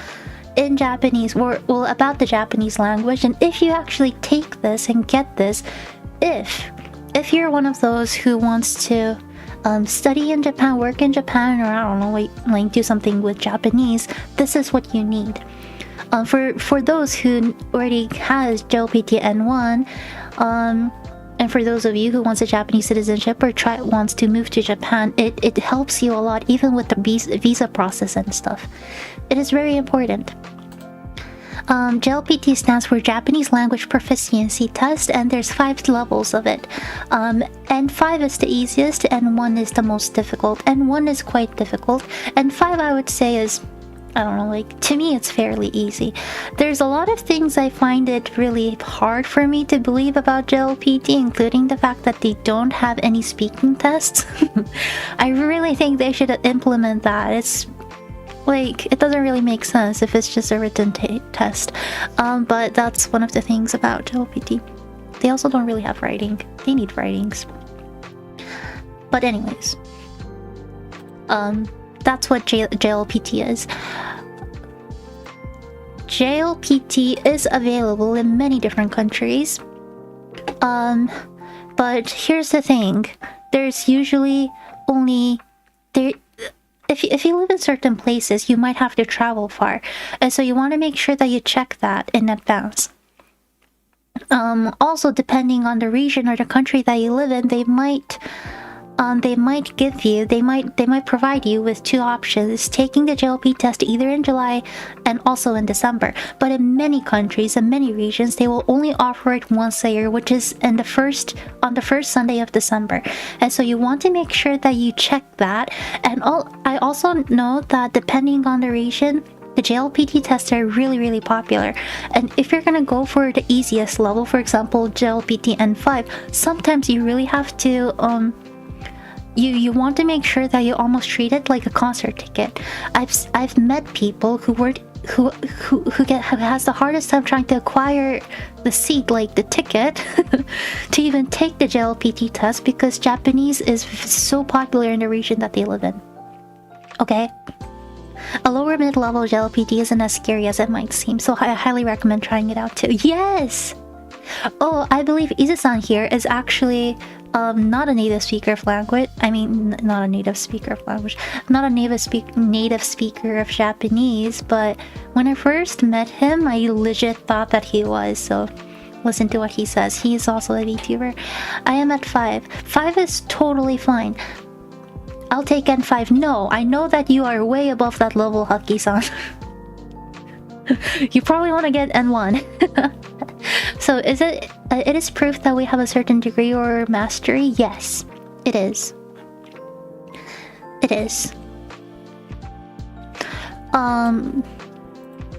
in Japanese, or well, about the Japanese language. And if you actually take this and get this, if you're one of those who wants to study in Japan, work in Japan, or I don't know, like do something with Japanese, this is what you need. For those who already has JLPT N1, and for those of you who wants a Japanese citizenship or wants to move to Japan, it helps you a lot, even with the visa process and stuff. It is very important. JLPT stands for Japanese Language Proficiency Test, and there's 5 levels of it. And 5 is the easiest, and 1 is the most difficult, and 1 is quite difficult, and 5 I would say is, I don't know, like, to me it's fairly easy. There's a lot of things I find it really hard for me to believe about JLPT, including the fact that they don't have any speaking tests. I really think they should implement that. It's like, it doesn't really make sense if it's just a written test. But that's one of the things about JLPT. They also don't really have writing. They need writings. But anyways, that's what JLPT is. JLPT is available in many different countries. But here's the thing. There's usually only... If you live in certain places, you might have to travel far. And so you want to make sure that you check that in advance. Also, depending on the region or the country that you live in, they might provide you with 2 options, taking the JLP test either in July and also in December. But in many countries and many regions, they will only offer it once a year, which is on the first Sunday of December. And so you want to make sure that you check that. And I also know that depending on the region, the JLPT tests are really, really popular. And if you're gonna go for the easiest level, for example, JLPT N5, sometimes you really have to you want to make sure that you almost treat it like a concert ticket. I've met people who has the hardest time trying to acquire the seat, like the ticket, to even take the JLPT test, because Japanese is so popular in the region that they live in. Okay? A lower mid-level JLPT isn't as scary as it might seem, so I highly recommend trying it out too. Yes! Oh, I believe Izu-san here is actually not a native speaker of language. I mean, not a native speaker of language. Not a native speaker of Japanese, but when I first met him, I legit thought that he was, so listen to what he says. He is also a VTuber. I am at 5. 5 is totally fine. I'll take N5. No, I know that you are way above that level, Haki-san. You probably want to get N1. So is it is proof that we have a certain degree or mastery? Yes, it is. It is.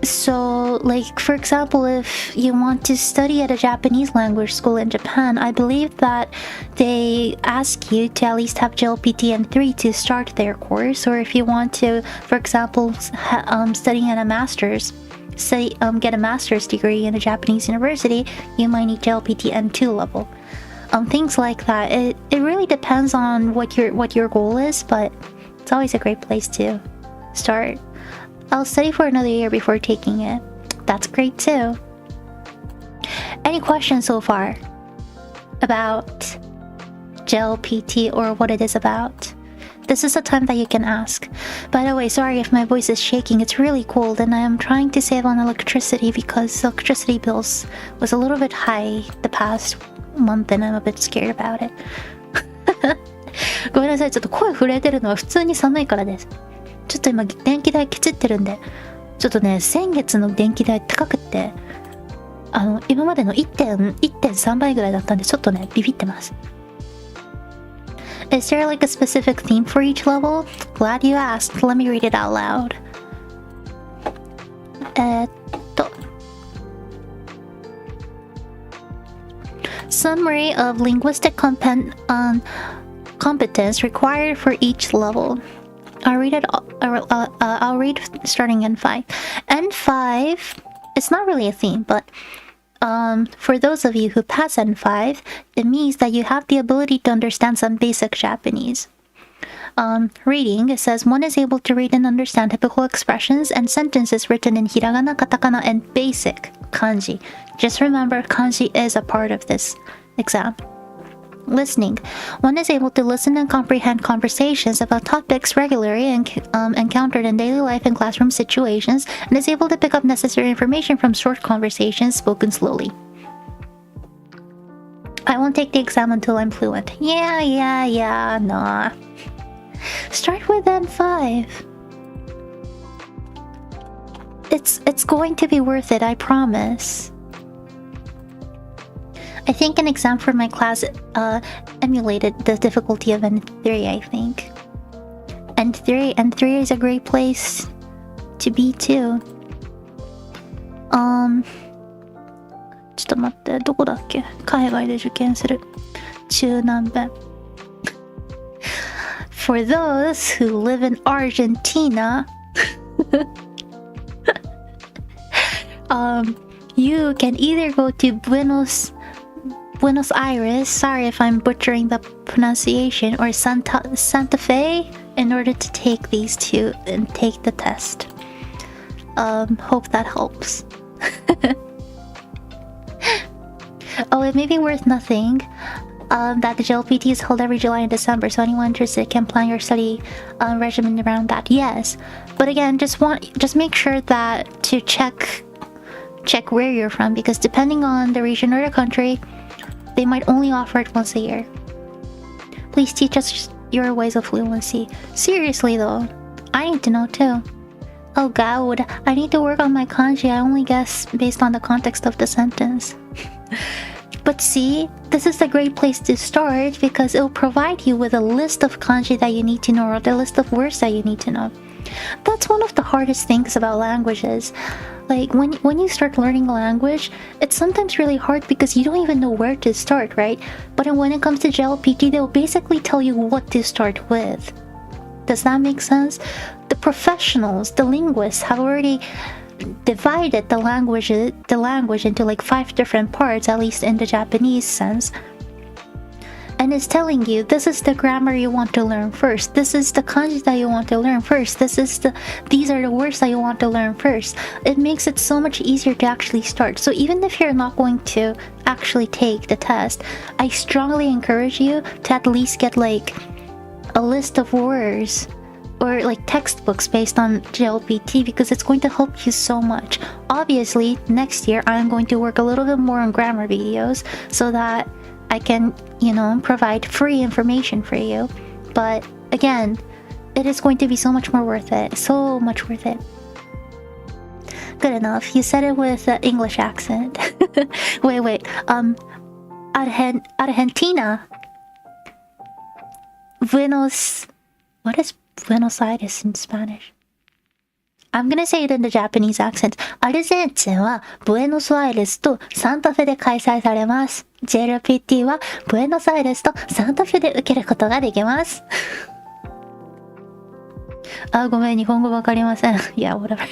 So, like, for example, if you want to study at a Japanese language school in Japan, I believe that they ask you to at least have JLPT N3 to start their course. Or if you want to, for example, studying at a master's, get a master's degree in a Japanese university, you might need JLPT N2 level. Things like that. It really depends on what your goal is, but it's always a great place to start. I'll study for another year before taking it. That's great too. Any questions so far about JLPT or what it is about? This is the time that you can ask. By the way, sorry if my voice is shaking. It's really cold and I am trying to save on electricity because electricity bills was a little bit high the past month and I'm a bit scared about it. ごめんなさい、ちょっと声震えてるのは普通に寒いからです。ちょっと今電気代ケチってるんで、ちょっとね、先月の電気代高くって、今までの 1.3 倍ぐらいだったんで、ちょっとね、ビビってます。Is there like a specific theme for each level? Glad you asked. Let me read it out loud. Summary of linguistic competence required for each level. I'll read starting N5. N5, it's not really a theme, but for those of you who pass N5, it means that you have the ability to understand some basic Japanese. Reading, it says one is able to read and understand typical expressions and sentences written in hiragana, katakana, and basic kanji. Just remember, kanji is a part of this exam. Listening, one is able to listen and comprehend conversations about topics regularly encountered in daily life and classroom situations, and is able to pick up necessary information from short conversations spoken slowly. I won't take the exam until I'm fluent. Nah. Start with N5. It's going to be worth it, I promise. I think an exam for my class emulated the difficulty of N3, I think. N3 is a great place to be too. ちょっと待って、どこだっけ？海外で受験する。中南米。For those who live in Argentina, you can either go to Buenos Aires, sorry if I'm butchering the pronunciation, or Santa Fe in order to take these two and take the test. Hope that helps. Oh, it may be worth nothing that the JLPT is held every July and December, so anyone interested can plan your study regimen around that. Yes, but again, just make sure that to check where you're from, because depending on the region or the country, they might only offer it once a year. Please teach us your ways of fluency. Seriously though, I need to know too. Oh god, I need to work on my kanji. I only guess based on the context of the sentence. But see, this is a great place to start because it'll provide you with a list of kanji that you need to know, or the list of words that you need to know. That's one of the hardest things about languages. Like when you start learning a language, it's sometimes really hard because you don't even know where to start, right? But when it comes to JLPT, they'll basically tell you what to start with. Does that make sense? The professionals, the linguists, have already divided the language into like 5 different parts, at least in the Japanese sense. And it's telling you, this is the grammar you want to learn first. This is the kanji that you want to learn first. These are the words that you want to learn first. It makes it so much easier to actually start. So even if you're not going to actually take the test, I strongly encourage you to at least get like a list of words or like textbooks based on JLPT, because it's going to help you so much. Obviously, next year I'm going to work a little bit more on grammar videos so that I can, provide free information for you. But again, it is going to be so much more worth it. So much worth it. Good enough. You said it with an English accent. Wait. Argentina. What is Buenos Aires in Spanish? I'm gonna say it in the Japanese accent. アルゼンチンはブエノスアイレスとサンタフェで開催されます。JLPT はブエノスアイレスとサンタフェで受けることができます。ごめん、日本語わかりません。Yeah, whatever.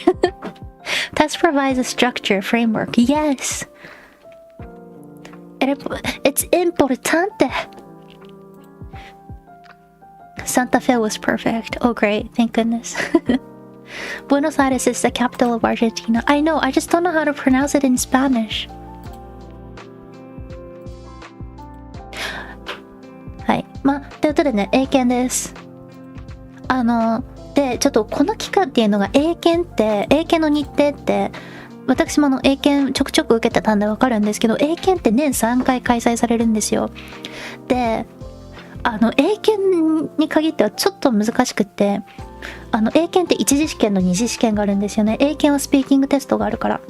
Test provides a structure, framework. Yes. It's importante. Santa Fe was perfect. Oh great, thank goodness. Buenos Aires is the capital of Argentina. I know, I just don't know how to pronounce it in Spanish. はい。ということでね、英検です。で、ちょっとこの期間っていうのが英検の日程って、私も英検ちょくちょく受けてたんでわかるんですけど、英検って年3回開催されるんですよ。で、英検に限ってはちょっと難しくって、英検って一次試験の二次試験があるんですよね。英検はスピーキングテストがあるから。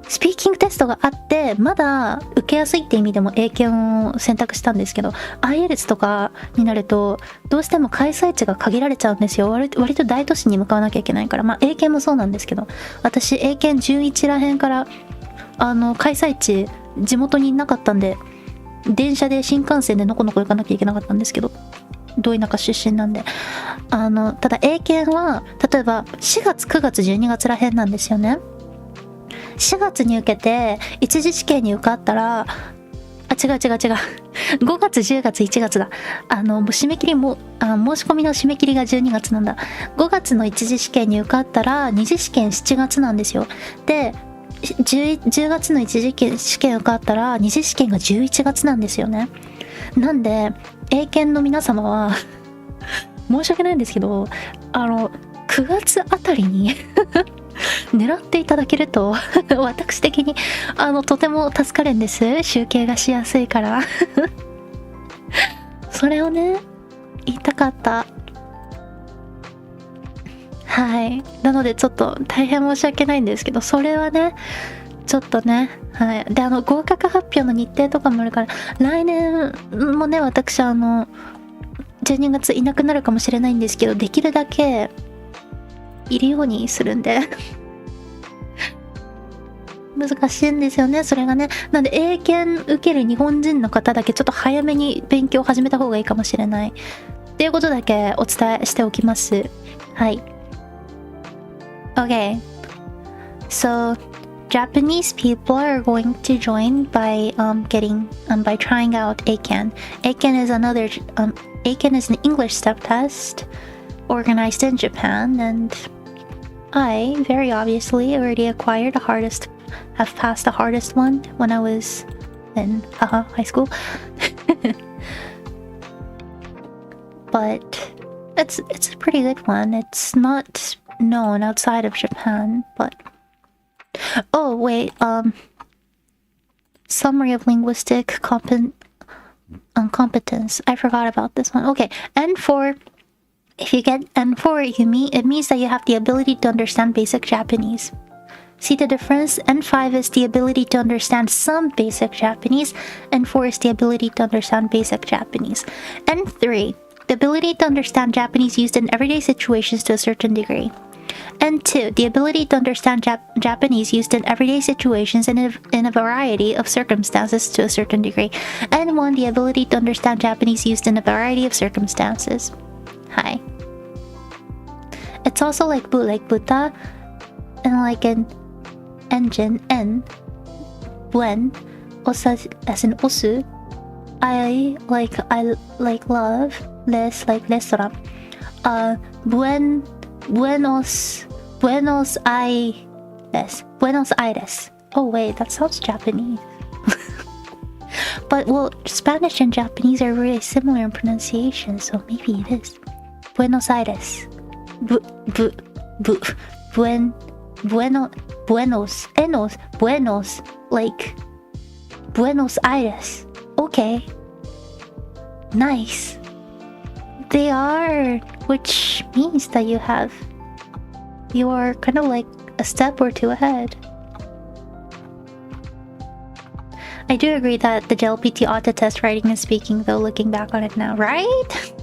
スピーキングテストがあってまだ受けやすいって意味でも英検を選択したんですけど、 IELTS とかになるとどうしても開催地が限られちゃうんですよ。割と大都市に向かわなきゃいけないから、まあ英検もそうなんですけど、私英検11らへんから開催地地元にいなかったんで、電車で新幹線でのこのこ行かなきゃいけなかったんですけど、ど田舎出身なんで、ただ英検は例えば4月9月12月らへんなんですよね。4月に受けて一次試験に受かったら、違う5月10月1月だ。もう締め切りも申し込みの締め切りが12月なんだ。5月の一次試験に受かったら二次試験7月なんですよ。で10月の一次試験受かったら二次試験が11月なんですよね。なんで英検の皆様は申し訳ないんですけど、9月あたりに狙っていただけると私的にとても助かるんです。集計がしやすいからそれをね言いたかった。はい、なのでちょっと大変申し訳ないんですけど、それはねちょっとね、はい。で合格発表の日程とかもあるから、来年もね私12月いなくなるかもしれないんですけど、できるだけいるようにするんで難しいんですよね、それがね。なんで英検受ける日本人の方だけちょっと早めに勉強を始めた方がいいかもしれないっていうことだけお伝えしておきます。はい。 Okay, so Japanese people are going to join by by trying out Eiken. Eiken is Eiken is an English step test organized in Japan, and I very obviously already have passed the hardest one when I was in high school. But it's a pretty good one. It's not known outside of Japan, but oh wait, summary of linguistic competence. I forgot about this one. Okay, N4. If you get N4, it means that you have the ability to understand basic Japanese. See the difference? N5 is the ability to understand some basic Japanese. N4 is the ability to understand basic Japanese. N3, the ability to understand Japanese used in everyday situations to a certain degree. N2, the ability to understand Japanese used in everyday situations and in a variety of circumstances to a certain degree. N1, the ability to understand Japanese used in a variety of circumstances. Hi. It's also like buta, and like an engine, en, buen, osa as in osu, I like love, les like restaurant, Buenos Aires. Oh wait, that sounds Japanese. But well, Spanish and Japanese are very similar in pronunciation, so maybe it is. Buenos Aires. Buenos, like Buenos Aires. Okay. Nice. They are, which means that you are kind of like a step or two ahead. I do agree that the JLPT ought to test writing and speaking, though, looking back on it now, right?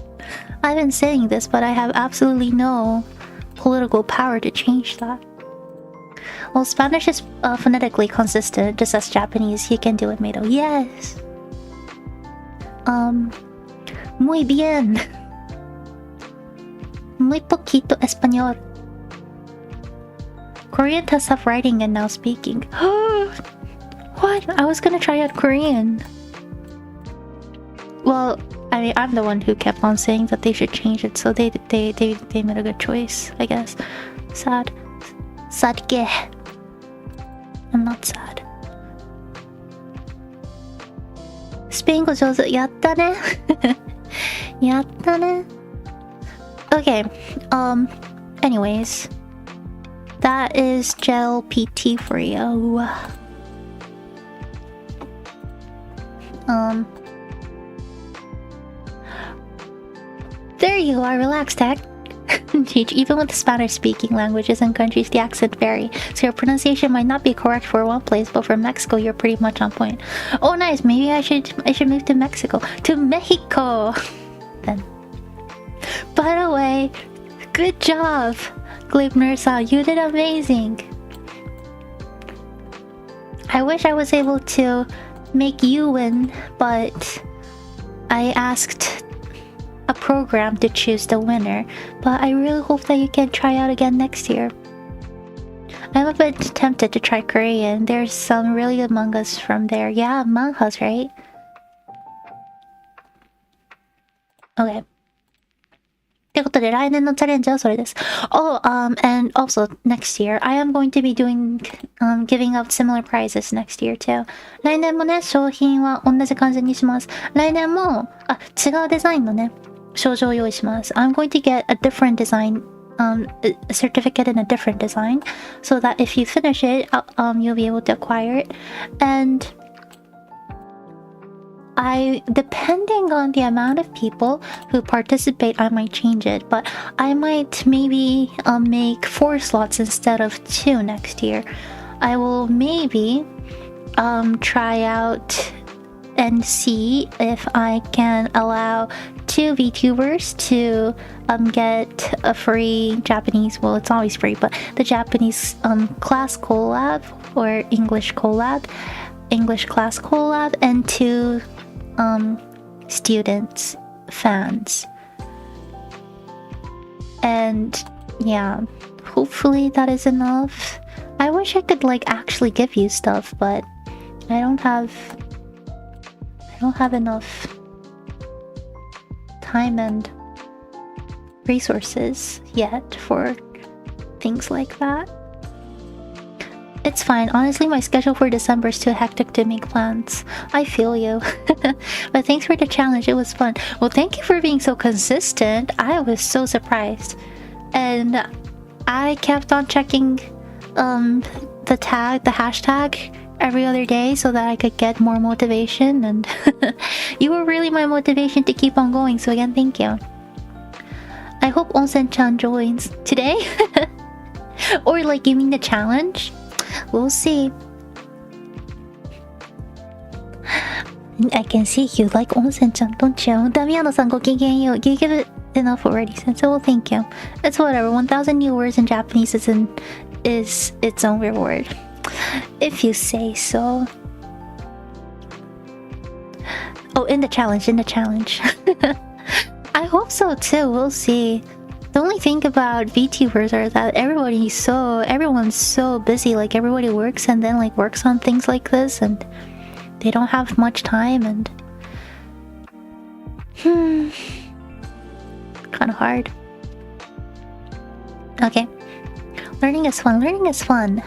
I've been saying this, but I have absolutely no political power to change that. Well, Spanish is phonetically consistent, just as Japanese. You can do it, Meido. Yes! Muy bien! Muy poquito español. Korean tests have writing and now speaking. What? I was gonna try out Korean. Well, I mean, I'm the one who kept on saying that they should change it, so they made a good choice, I guess. Sad. Sadge. I'm not sad. スペイン語上手。やったね。やったね。Okay, anyways. That is JLPT for you. There you are, relax, Tech. can teach. Even with Spanish-speaking languages and countries, the accent vary. So your pronunciation might not be correct for one place, but for Mexico, you're pretty much on point. Oh, nice. Maybe I should move to Mexico. To Mexico! Then. By the way, good job, Glibner-san. You did amazing. I wish I was able to make you win, but I asked a program to choose the winner. But I really hope that you can try out again next year. I'm a bit tempted to try Korean. There's some really good mangas from there. Yeah, mangas, right? Okay. ってことで来年のチャレンジはそれです。Oh, and also next year, I am going to be giving out similar prizes next year too. 来年もね、商品は同じ感じにします。来年も、違うデザインのね、賞状を用意します。I'm going to get a different design, a certificate in a different design, so that if you finish it, you'll be able to acquire it. And depending on the amount of people who participate, I might change it, but I might maybe make 4 slots instead of 2 next year. I will maybe try out and see if I can allow 2 VTubers to get a free Japanese, well, it's always free, but the Japanese class collab or English class collab, and 2 students, fans. And yeah, hopefully that is enough. I wish I could actually give you stuff, but I don't have enough time and resources yet for things like that. It's fine. Honestly, my schedule for December is too hectic to make plans. I feel you. But thanks for the challenge. It was fun. Well, thank you for being so consistent. I was so surprised. And I kept on checking the hashtag every other day so that I could get more motivation. And you were really my motivation to keep on going. So again, thank you. I hope Onsen-chan joins today. Or you mean the challenge? We'll see. I can see you like Onsen-chan, don't you? Damiano-san, go kigen-yo. You give it enough already, Sensei. Well, thank you. It's whatever. 1,000 new words in Japanese is its own reward. If you say so. Oh, in the challenge. I hope so too. We'll see. The only thing about VTubers are that everyone's so busy. Everybody works and then works on things like this, and they don't have much time, and kind of hard. Okay, learning is fun.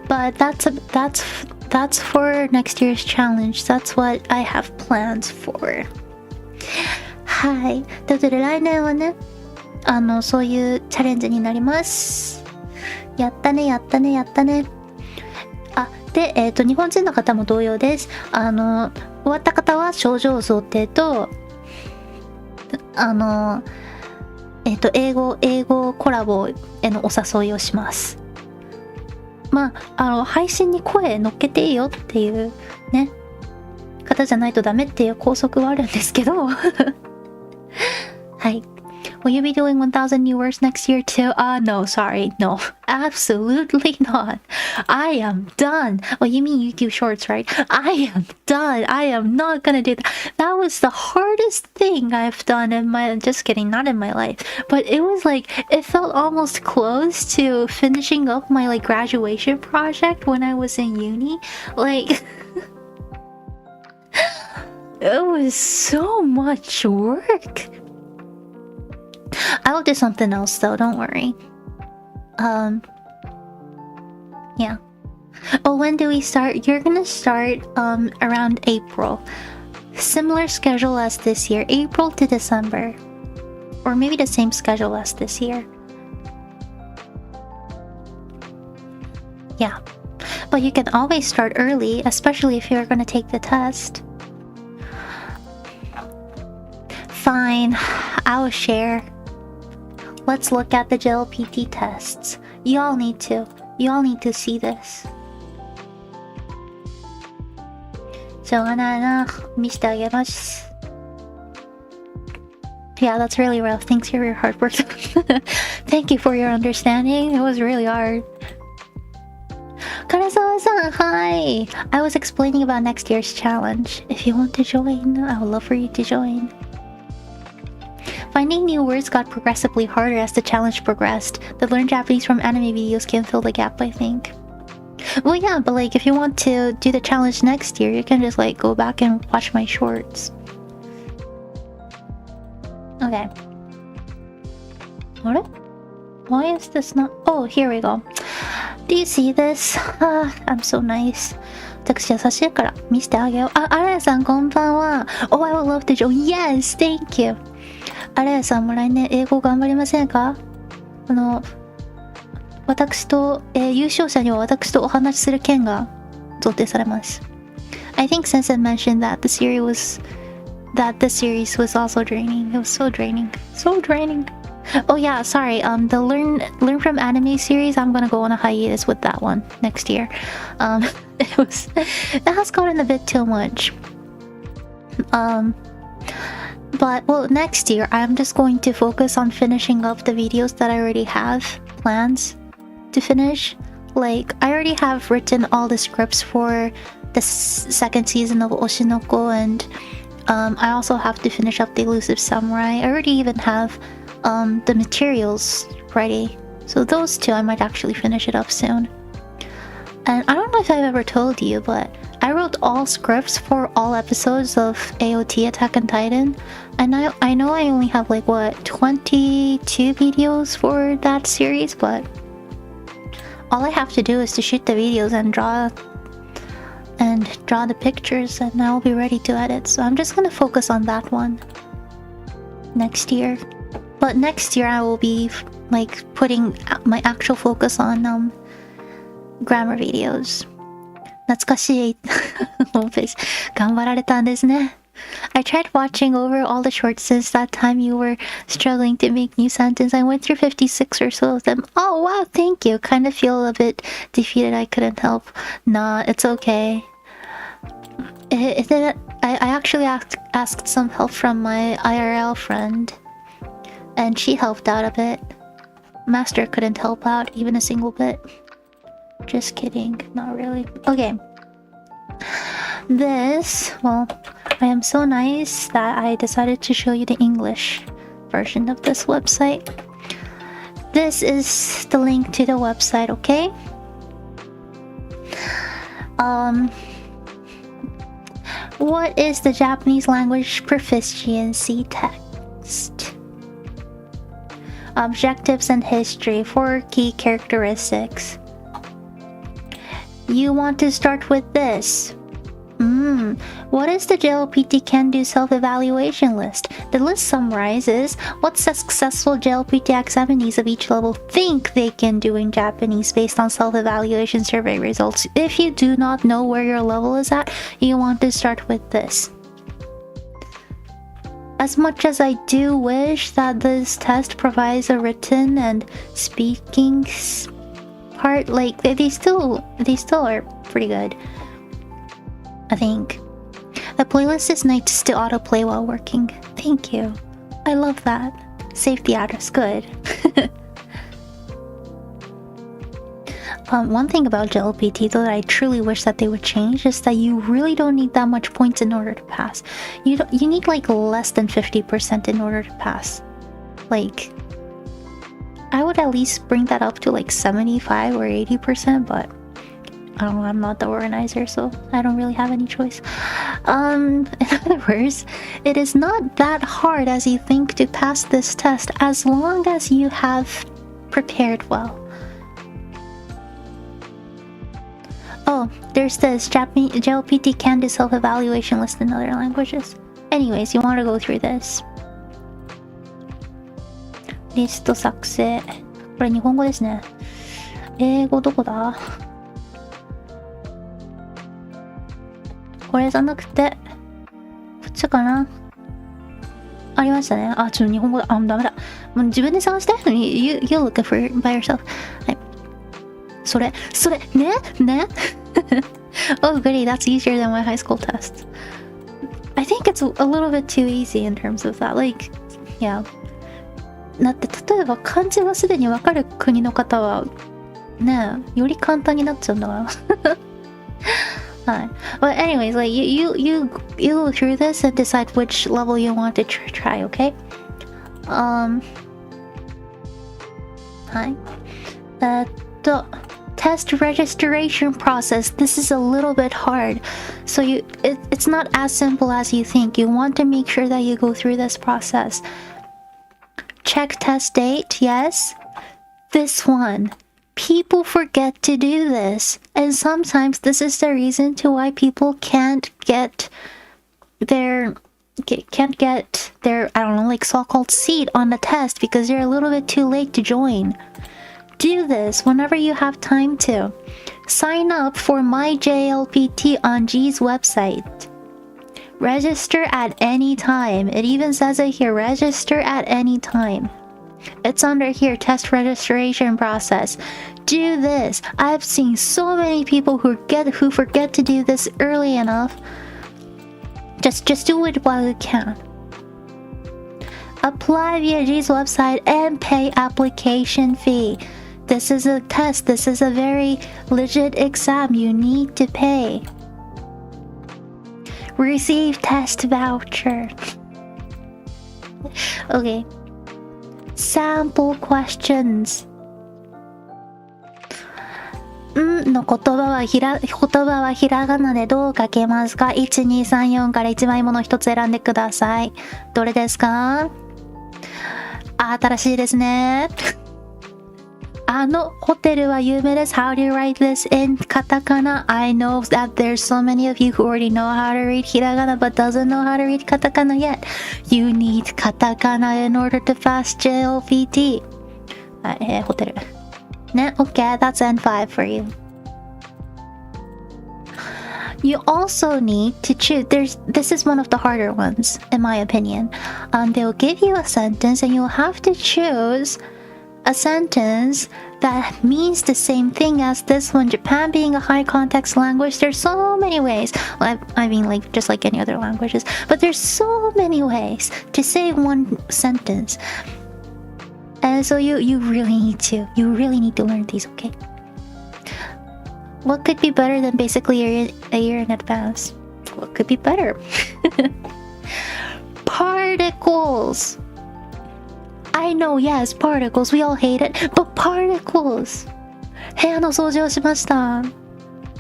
But that's for next year's challenge. That's what I have plans for. はい。ということで来年はね。そういうチャレンジになります。やったね。で、日本人の方も同様です。終わった方は症状想定と、英語コラボへのお誘いをします。配信に声乗っけていいよっていうね、方じゃないとダメっていう校則はあるんですけど、はい。Will you be doing 1,000 new words next year too? No, sorry. No, absolutely not. I am done. Oh, you mean YouTube Shorts, right? I am done. I am not gonna do that. That was the hardest thing I've done in my... Just kidding, not in my life. But it was it felt almost close to finishing up my graduation project when I was in uni. It was so much work. I will do something else though, don't worry. Yeah. Oh, when do we start? You're gonna start around April. Similar schedule as this year, April to December. Or maybe the same schedule as this year. Yeah. But you can always start early, especially if you're gonna take the test. Fine, I'll share. let's look at the JLPT tests. You all need to see this. しょうがないな。見せてあげます。Yeah, that's really rough. Thanks for your hard work. Thank you for your understanding. It was really hard. Karasawa-san, hi! I was explaining about next year's challenge. If you want to join, I would love for you to join. Finding new words got progressively harder as the challenge progressed. The learn Japanese from anime videos can fill the gap, I think. Well, yeah, but like, if you want to do the challenge next year, you can just like go back and watch my shorts. Okay. What? Why is this not... Oh, here we go. Do you see this? I'm so nice. 私優しいから見せてあげよう。あ、あらやさんこんばんは。Oh, I would love to join. Yes, thank you. あらやさんも来年英語頑張りませんか？私と、優勝者には私とお話しする権が贈呈されます。I think since I mentioned that the series was also draining. It was so draining. So draining. Oh yeah, sorry. The learn from anime series, I'm gonna go on a hiatus with that one next year. It has gotten a bit too much. But well, next year I'm just going to focus on finishing up the videos that I already have plans to finish. Like, I already have written all the scripts for the second season of Oshinoko, and I also have to finish up the Elusive Samurai. I already even have the materials ready. So those two I might actually finish it up soon. And I don't know if I've ever told you, but I wrote all scripts for all episodes of AOT Attack on Titan. And I know I only have like, what, 22 videos for that series, but all I have to do is to shoot the videos and draw the pictures, and I'll be ready to edit. So I'm just gonna focus on that one next year. But next year I will be like putting my actual focus on grammar videos. 懐かしいホームページ頑張られたんですね。I tried watching over all the shorts since that time you were struggling to make new sentences. I went through 56 or so of them. Oh wow, thank you. Kind of feel a bit defeated. I couldn't help. Nah, it's okay. I actually asked some help from my IRL friend, and she helped out a bit. Master couldn't help out even a single bit. Just kidding, not really. Okay. This, well, I am so nice that I decided to show you the English version of this website. This is the link to the website, okay? What is the Japanese language proficiency text? Objectives and history, 4 key characteristics. You want to start with this. What is the JLPT can-do self-evaluation list? The list summarizes what successful JLPT examinees of each level think they can do in Japanese based on self-evaluation survey results. If you do not know where your level is at, you want to start with this. As much as I do wish that this test provides a written and speaking part, like they still are pretty good, I think. The playlist is nice to autoplay while working. Thank you. I love that. Save the address. Good. One thing about JLPT though that I truly wish that they would change is that you really don't need that much points in order to pass. You need like less than 50% in order to pass. Like, I would at least bring that up to like 75 or 80%, but I don't know, I'm not the organizer, so I don't really have any choice. In other words, it is not that hard as you think to pass this test as long as you have prepared well. Oh, there's this Japanese JLPT can-do self-evaluation list in other languages. Anyways, you want to go through this. リスト作成。これ日本語ですね。英語どこだ？これじゃなくて、こっちかな。ありましたね。ちょっと日本語だ。ダメだ。もう自分で探して。You look for it by yourself. はい。それ、ねOh, goody, that's easier than my high school test. I think it's a little bit too easy in terms of that. Like, yeah. だって例えば漢字がすでにわかる国の方はねより簡単になっちゃうんだからはい。But anyways, like you go through this and decide which level you want to try, okay? はい。Test registration process. This is a little bit hard. So it's not as simple as you think. You want to make sure that you go through this process. Check test date, yes. This one. People forget to do this. And sometimes this is the reason to why people can't get their I don't know, like so-called seat on the test because they're a little bit too late to join. Do this whenever you have time to. Sign up for my JLPT on G's website. Register at any time. It even says it here, register at any time. It's under here, test registration process. Do this. I've seen so many people who forget to do this early enough. Just do it while you can. Apply via G's website and pay application fee. This is a test. This is a very legit exam. You need to pay. Receive test voucher. Okay. Sample questions. の言葉はひらがなでどう書けますか？ 1,2,3,4 から1枚もの一つ選んでください。どれですか？新しいですね。ホテルは有名です。How do you write this in カタカナ? I know that there's so many of you who already know how to read ひらがな but doesn't know how to read カタカナ yet. You need カタカナ in order to pass JLPT. ホテル。ね、OK, that's N5 for you. You also need to choose. This is one of the harder ones, in my opinion. They'll give you a sentence and you'll have to choose a sentence that means the same thing as this one. Japan being a high context language, there's so many ways. I mean, like just like any other languages, but there's so many ways to say one sentence. And so you really need to learn these, okay? What could be better than basically a year in advance? What could be better? Particles. I know, yes, particles. We all hate it, but particles. 部屋の掃除をしました。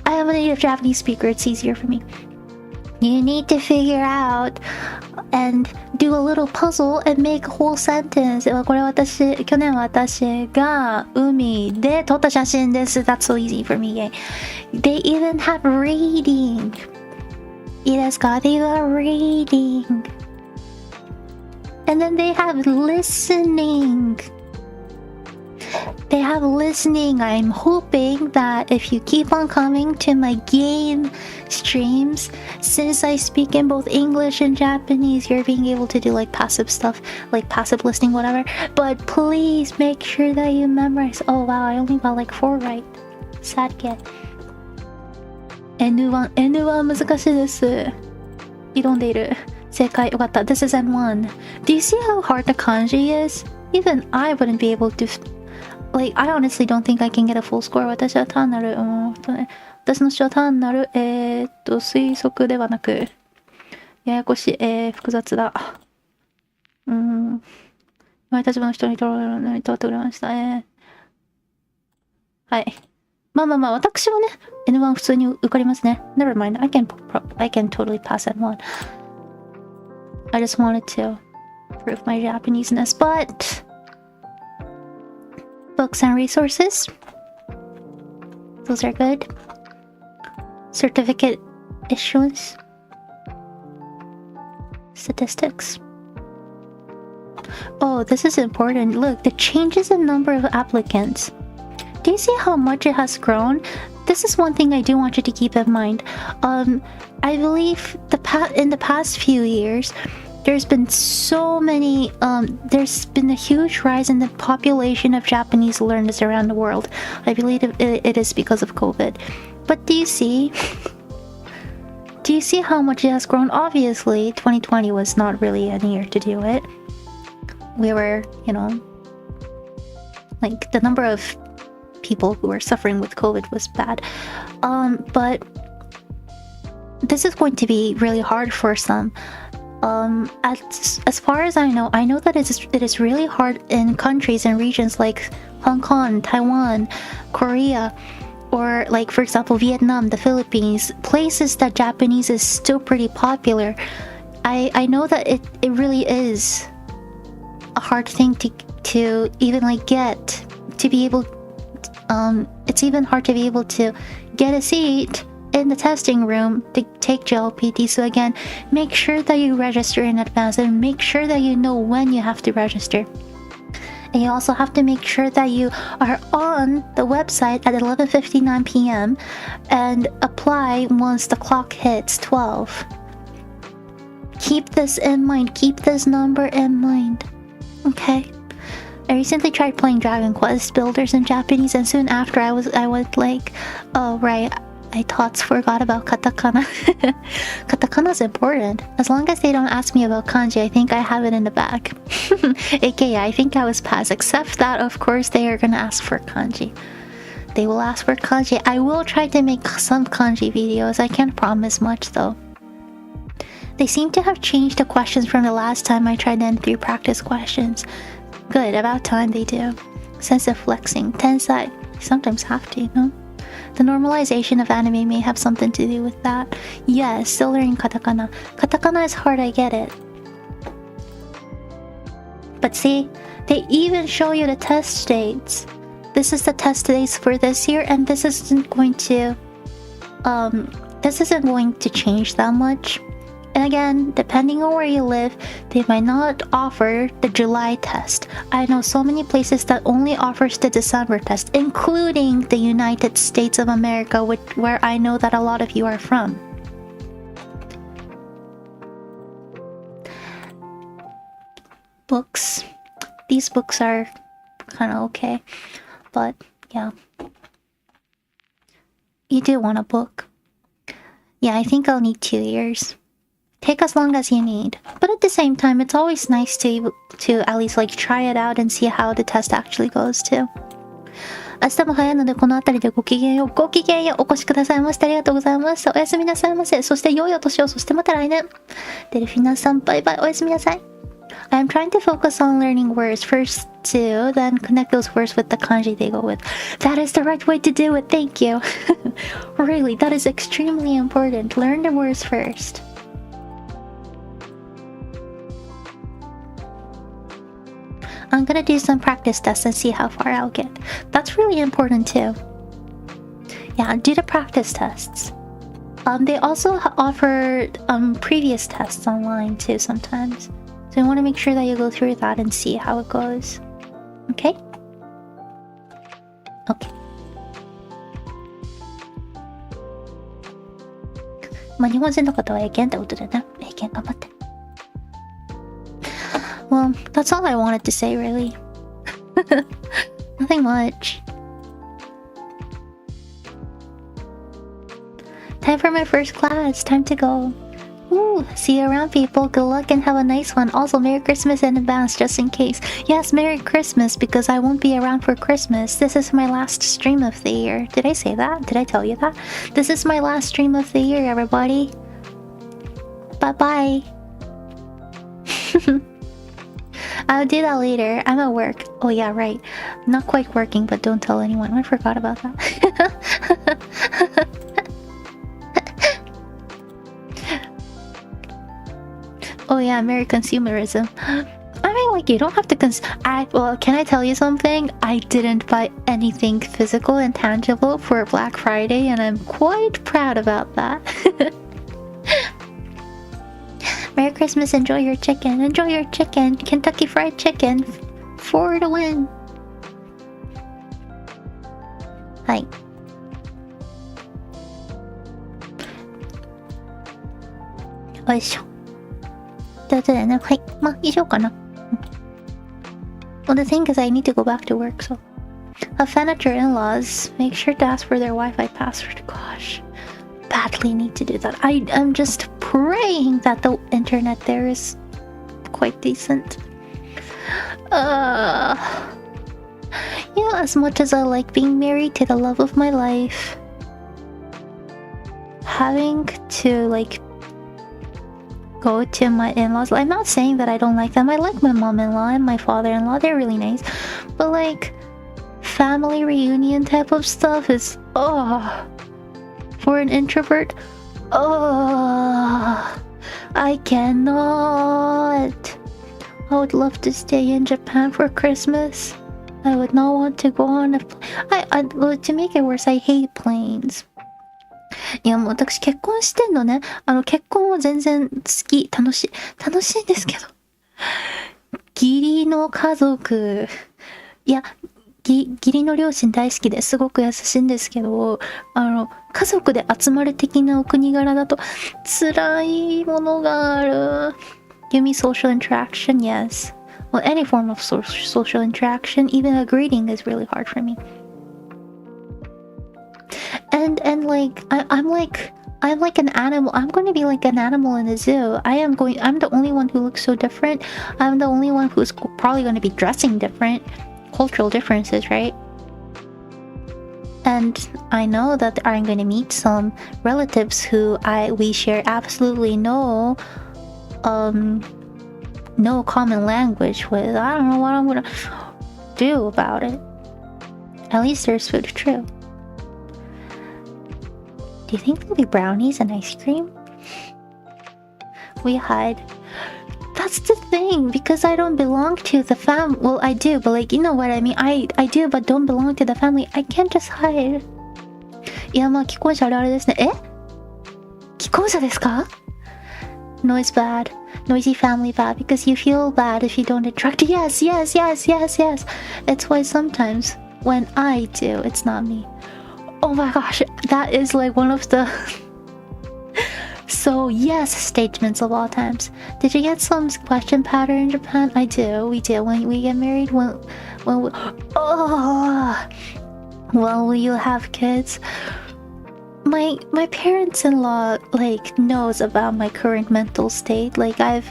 I am a native Japanese speaker. It's easier for me. You need to figure out and do a little puzzle and make a whole sentence. これ去年私が海で撮った写真です。That's so easy for me. They even have reading. いいですか? They have reading. And then they have listening. They have listening. I'm hoping that if you keep on coming to my game streams, since I speak in both English and Japanese, you're being able to do like passive stuff, like passive listening, whatever. But please make sure that you memorize. Oh wow, I only got like 4 right. Sad kid. N1 難しいです。挑んでいる。正解。よかった。This is N1. Do you see how hard the kanji is? Even I wouldn't be able to... Like, I honestly don't think I can get a full score. 私は単なる、私の主は単なる、推測ではなく、ややこしい、複雑だ。前立場の人に問わってくれました。はい。まあ、私はね、N1 普通に受かりますね。Never mind. I can totally pass N1. I just wanted to prove my Japaneseness, but books and resources, those are good. Certificate issuance, statistics. Oh, this is important. Look, the changes in number of applicants. Do you see how much it has grown? This is one thing I do want you to keep in mind. I believe in the past few years, there's been there's been a huge rise in the population of Japanese learners around the world. I believe it is because of COVID. But do you see how much it has grown? Obviously, 2020 was not really a year to do it. We were, like, the number of people who were suffering with COVID was bad. But this is going to be really hard for some. As far as I know that it is really hard in countries and regions like Hong Kong, Taiwan, Korea, or like, for example, Vietnam, the Philippines, places that Japanese is still pretty popular. I know that it really is a hard thing to even like get to be able. It's even hard to be able to get a seat in the testing room to take JLPT. So again, make sure that you register in advance and make sure that you know when you have to register. And you also have to make sure that you are on the website at 11:59 p.m. and apply once the clock hits 12. Keep this in mind. Keep this number in mind. Okay? I recently tried playing Dragon Quest Builders in Japanese, and soon after I was like, oh right, I forgot about katakana. Katakana is important. As long as they don't ask me about kanji, I think I have it in the bag. AKA, I think I was passed, except that of course they are gonna ask for kanji. They will ask for kanji. I will try to make some kanji videos. I can't promise much though. They seem to have changed the questions from the last time I tried N3 practice questions. Good, about time they do. Sense of flexing, tensai. Sometimes have to, The normalization of anime may have something to do with that. Yes, still learning katakana. Katakana is hard, I get it. But see, they even show you the test dates. This is the test dates for this year, and this isn't going to change that much. And again, depending on where you live, they might not offer the July test. I know so many places that only offers the December test, including the United States of America, where I know that a lot of you are from. Books. These books are kind of okay. But, yeah. You do want a book. Yeah, I think I'll need 2 years. Take as long as you need. But at the same time, it's always nice to at least like try it out and see how the test actually goes too. 明日も早いのでこの辺りでごきげんよう。ごきげんよう。お越しくださいましてありがとうございました。おやすみなさいませ。そして良いお年を。そしてまた来年。デルフィナさん、バイバイ。おやすみなさい。I'm trying to focus on learning words first too, then connect those words with the kanji they go with. That is the right way to do it. Thank you. Really, that is extremely important. Learn the words first. I'm gonna do some practice tests and see how far I'll get. That's really important too. Yeah, do the practice tests. They also offer previous tests online too sometimes. So you want to make sure that you go through that and see how it goes. Okay? Okay. まあ日本人の方は英検ってことでね。英検頑張って。Well, that's all I wanted to say, really. Nothing much. Time for my first class. Time to go. Ooh, see you around, people. Good luck and have a nice one. Also, Merry Christmas in advance, just in case. Yes, Merry Christmas, because I won't be around for Christmas. This is my last stream of the year. Did I say that? Did I tell you that? This is my last stream of the year, everybody. Bye-bye. I'll do that later. I'm at work. Oh yeah, right. Not quite working, but don't tell anyone. I forgot about that. Oh yeah, Merry consumerism. I mean, like, you don't have to well, can I tell you something? I didn't buy anything physical and tangible for Black Friday, and I'm quite proud about that. Merry Christmas, enjoy your chicken. Enjoy your chicken. Kentucky Fried Chicken. For the win. Hi. Oisho. ってやつだよね。はい。まあ、以上かな。Well, the thing is, I need to go back to work, so. Have fun at your in-laws. Make sure to ask for their Wi-Fi password. Gosh. Badly need to do that. I am just praying that the internet there is quite decent. You know, as much as I like being married to the love of my life, having to, like, go to my in-laws. I'm not saying that I don't like them. I like my mom-in-law and my father-in-law. They're really nice. But, like, family reunion type of stuff is, for an introvert, I cannot. I would love to stay in Japan for Christmas. I would not want to go on a to make it worse, I hate planes. いやもう私結婚してんのね。結婚は全然好き、楽しいんですけど。義理の家族、いや、義理の両親大好きですごく優しいんですけど、家族で集まる的なお国柄だと辛いものがある。Give me social interaction, yes. Well, any form of social interaction, even a greeting is really hard for me. And like I'm like an animal. I'm going to be like an animal in a zoo. I'm the only one who looks so different. I'm the only one who's probably going to be dressing different. Cultural differences, right? And I know that I'm going to meet some relatives who we share absolutely no common language with. I don't know what I'm gonna do about it. At least there's food, true. Do you think there'll be brownies and ice cream? We hide. That's the thing, because I don't belong to the fam. Well, I do, but like, you know what I mean. I do, but don't belong to the family. I can't just hide. いや、まあ、既婚者あるあるですね。え？既婚者ですか？ Noise bad. Noisy family bad, because you feel bad if you don't attract. Yes. It's why sometimes when I do, it's not me. Oh my gosh, that is like one of the so yes statements of all times. Did you get some question pattern in Japan? I do. We do. When we get married, when will you have kids? My parents-in-law like knows about my current mental state. Like I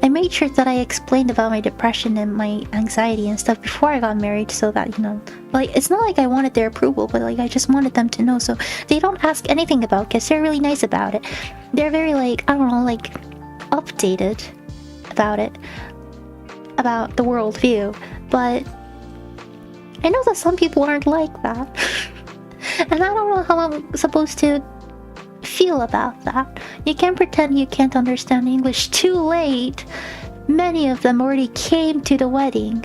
made sure that I explained about my depression and my anxiety and stuff before I got married, so that, you know, like, it's not like I wanted their approval, but like I just wanted them to know, so they don't ask anything about kids. They're really nice about it. They're very, like, I don't know, like, updated about it, about the worldview. But I know that some people aren't like that. And I don't know how I'm supposed to feel about that. You can't pretend you can't understand English. Too late. Many of them already came to the wedding.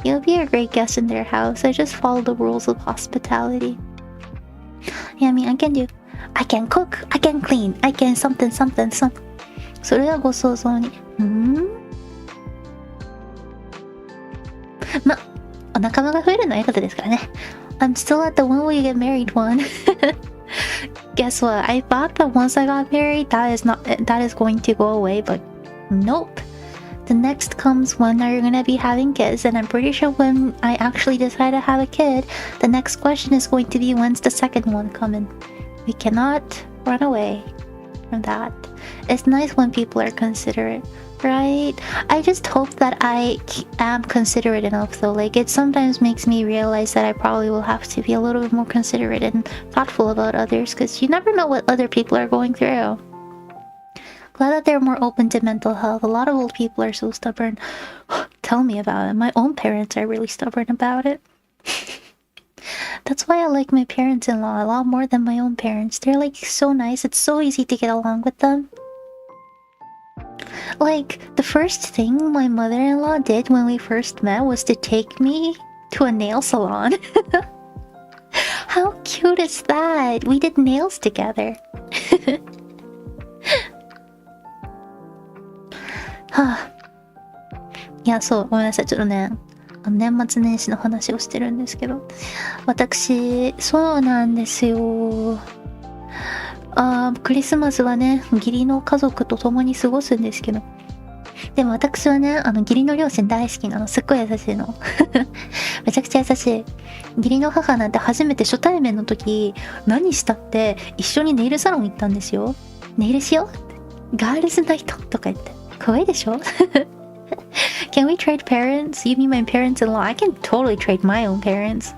You'll be a great guest in their house. I just follow the rules of hospitality. Yeah, I mean, I can cook, I can clean, I can something. それはご想像に。ま、お仲間が増えるのはいいことですからね。I'm still at the when will you get married one. Guess what? I thought that once I got married, that is going to go away, but nope. The next comes when are you gonna be having kids, and I'm pretty sure when I actually decide to have a kid, the next question is going to be when's the second one coming. We cannot run away from that. It's nice when people are considerate, right? I just hope that I am considerate enough, though. Like, it sometimes makes me realize that I probably will have to be a little bit more considerate and thoughtful about others, because you never know what other people are going through. Glad that they're more open to mental health. A lot of old people are so stubborn. Tell me about it. My own parents are really stubborn about it. That's why I like my parents-in-law a lot more than my own parents. They're like so nice. It's so easy to get along with them. Like, the first thing my mother-in-law did when we first met was to take me to a nail salon. How cute is that? We did nails together. はあ、いや、そう、ごめんなさい。ちょっとね、年末年始の話をしてるんですけど、私、そうなんですよ。クリスマスはね、義理の家族と共に過ごすんですけど。でも私はね、義理の両親大好きなの。すっごい優しいの。めちゃくちゃ優しい。義理の母なんて初めて初対面の時、何したって一緒にネイルサロン行ったんですよ。ネイルしようガールズナイトとか言って。可愛いでしょCan we trade parents? You mean my parents-in-law? I can totally trade my own parents.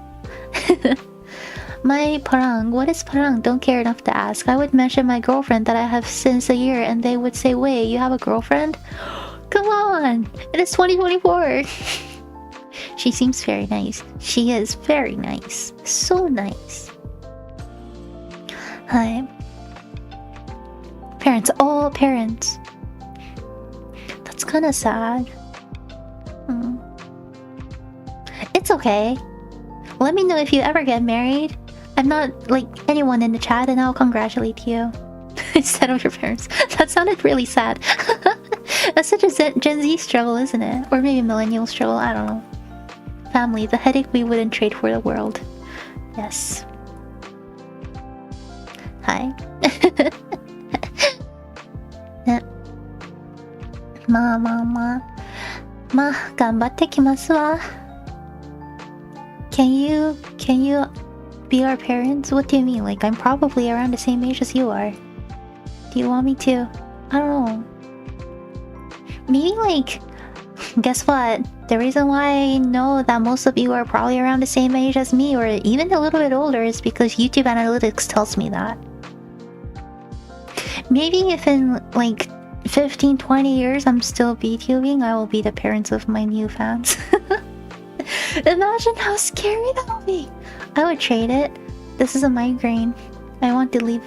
My parang, what is parang? Don't care enough to ask. I would mention my girlfriend that I have since a year and they would say, wait, you have a girlfriend? Come on! It is 2024! She seems very nice. She is very nice. So nice. Hi. Parents, all parents. That's kind of sad. It's okay. Let me know if you ever get married. I'm not like anyone in the chat and I'll congratulate you. Instead of your parents. That sounded really sad. That's such a Gen Z struggle, isn't it? Or maybe millennial struggle, I don't know. Family, the headache we wouldn't trade for the world. Yes. Hi. ね。まあ頑張ってきますわ。Can you be our parents? What do you mean? Like, I'm probably around the same age as you are. Do you want me to? I don't know. Maybe, like, guess what? The reason why I know that most of you are probably around the same age as me, or even a little bit older, is because YouTube analytics tells me that. Maybe if in, like, 15, 20 years I'm still VTubing, I will be the parents of my new fans. Imagine how scary that would be. I would trade it. This is a migraine. I want to live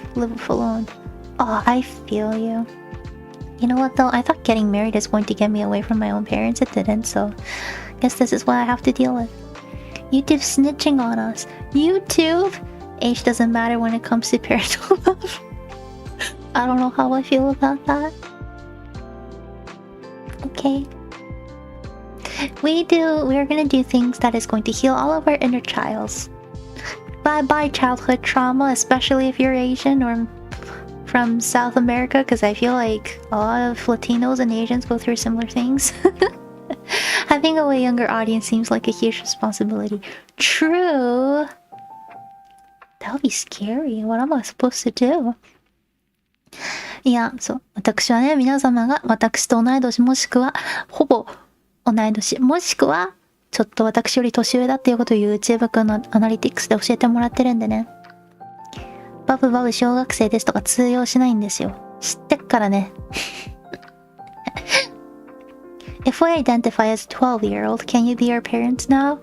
alone. Oh, I feel you. You know what though? I thought getting married is going to get me away from my own parents. It didn't, so guess this is what I have to deal with. YouTube snitching on us. YouTube? Age doesn't matter when it comes to parental love. I don't know how I feel about that. Okay. We're gonna do things that is going to heal all of our inner childs. Bye childhood trauma, especially if you're Asian or from South America, because I feel like a lot of Latinos and Asians go through similar things. Having a way younger audience seems like a huge responsibility. True. That would be scary. What am I supposed to do? いや、そう。私はね、皆様が私と同い年もしくはほぼ同い年もしくはちょっと私より年上だっていうことを YouTube 君のアナリティクスで教えてもらってるんでね。バブ小学生ですとか通用しないんですよ。知ってっからね。If I identify as a 12-year-old, can you be our parents now?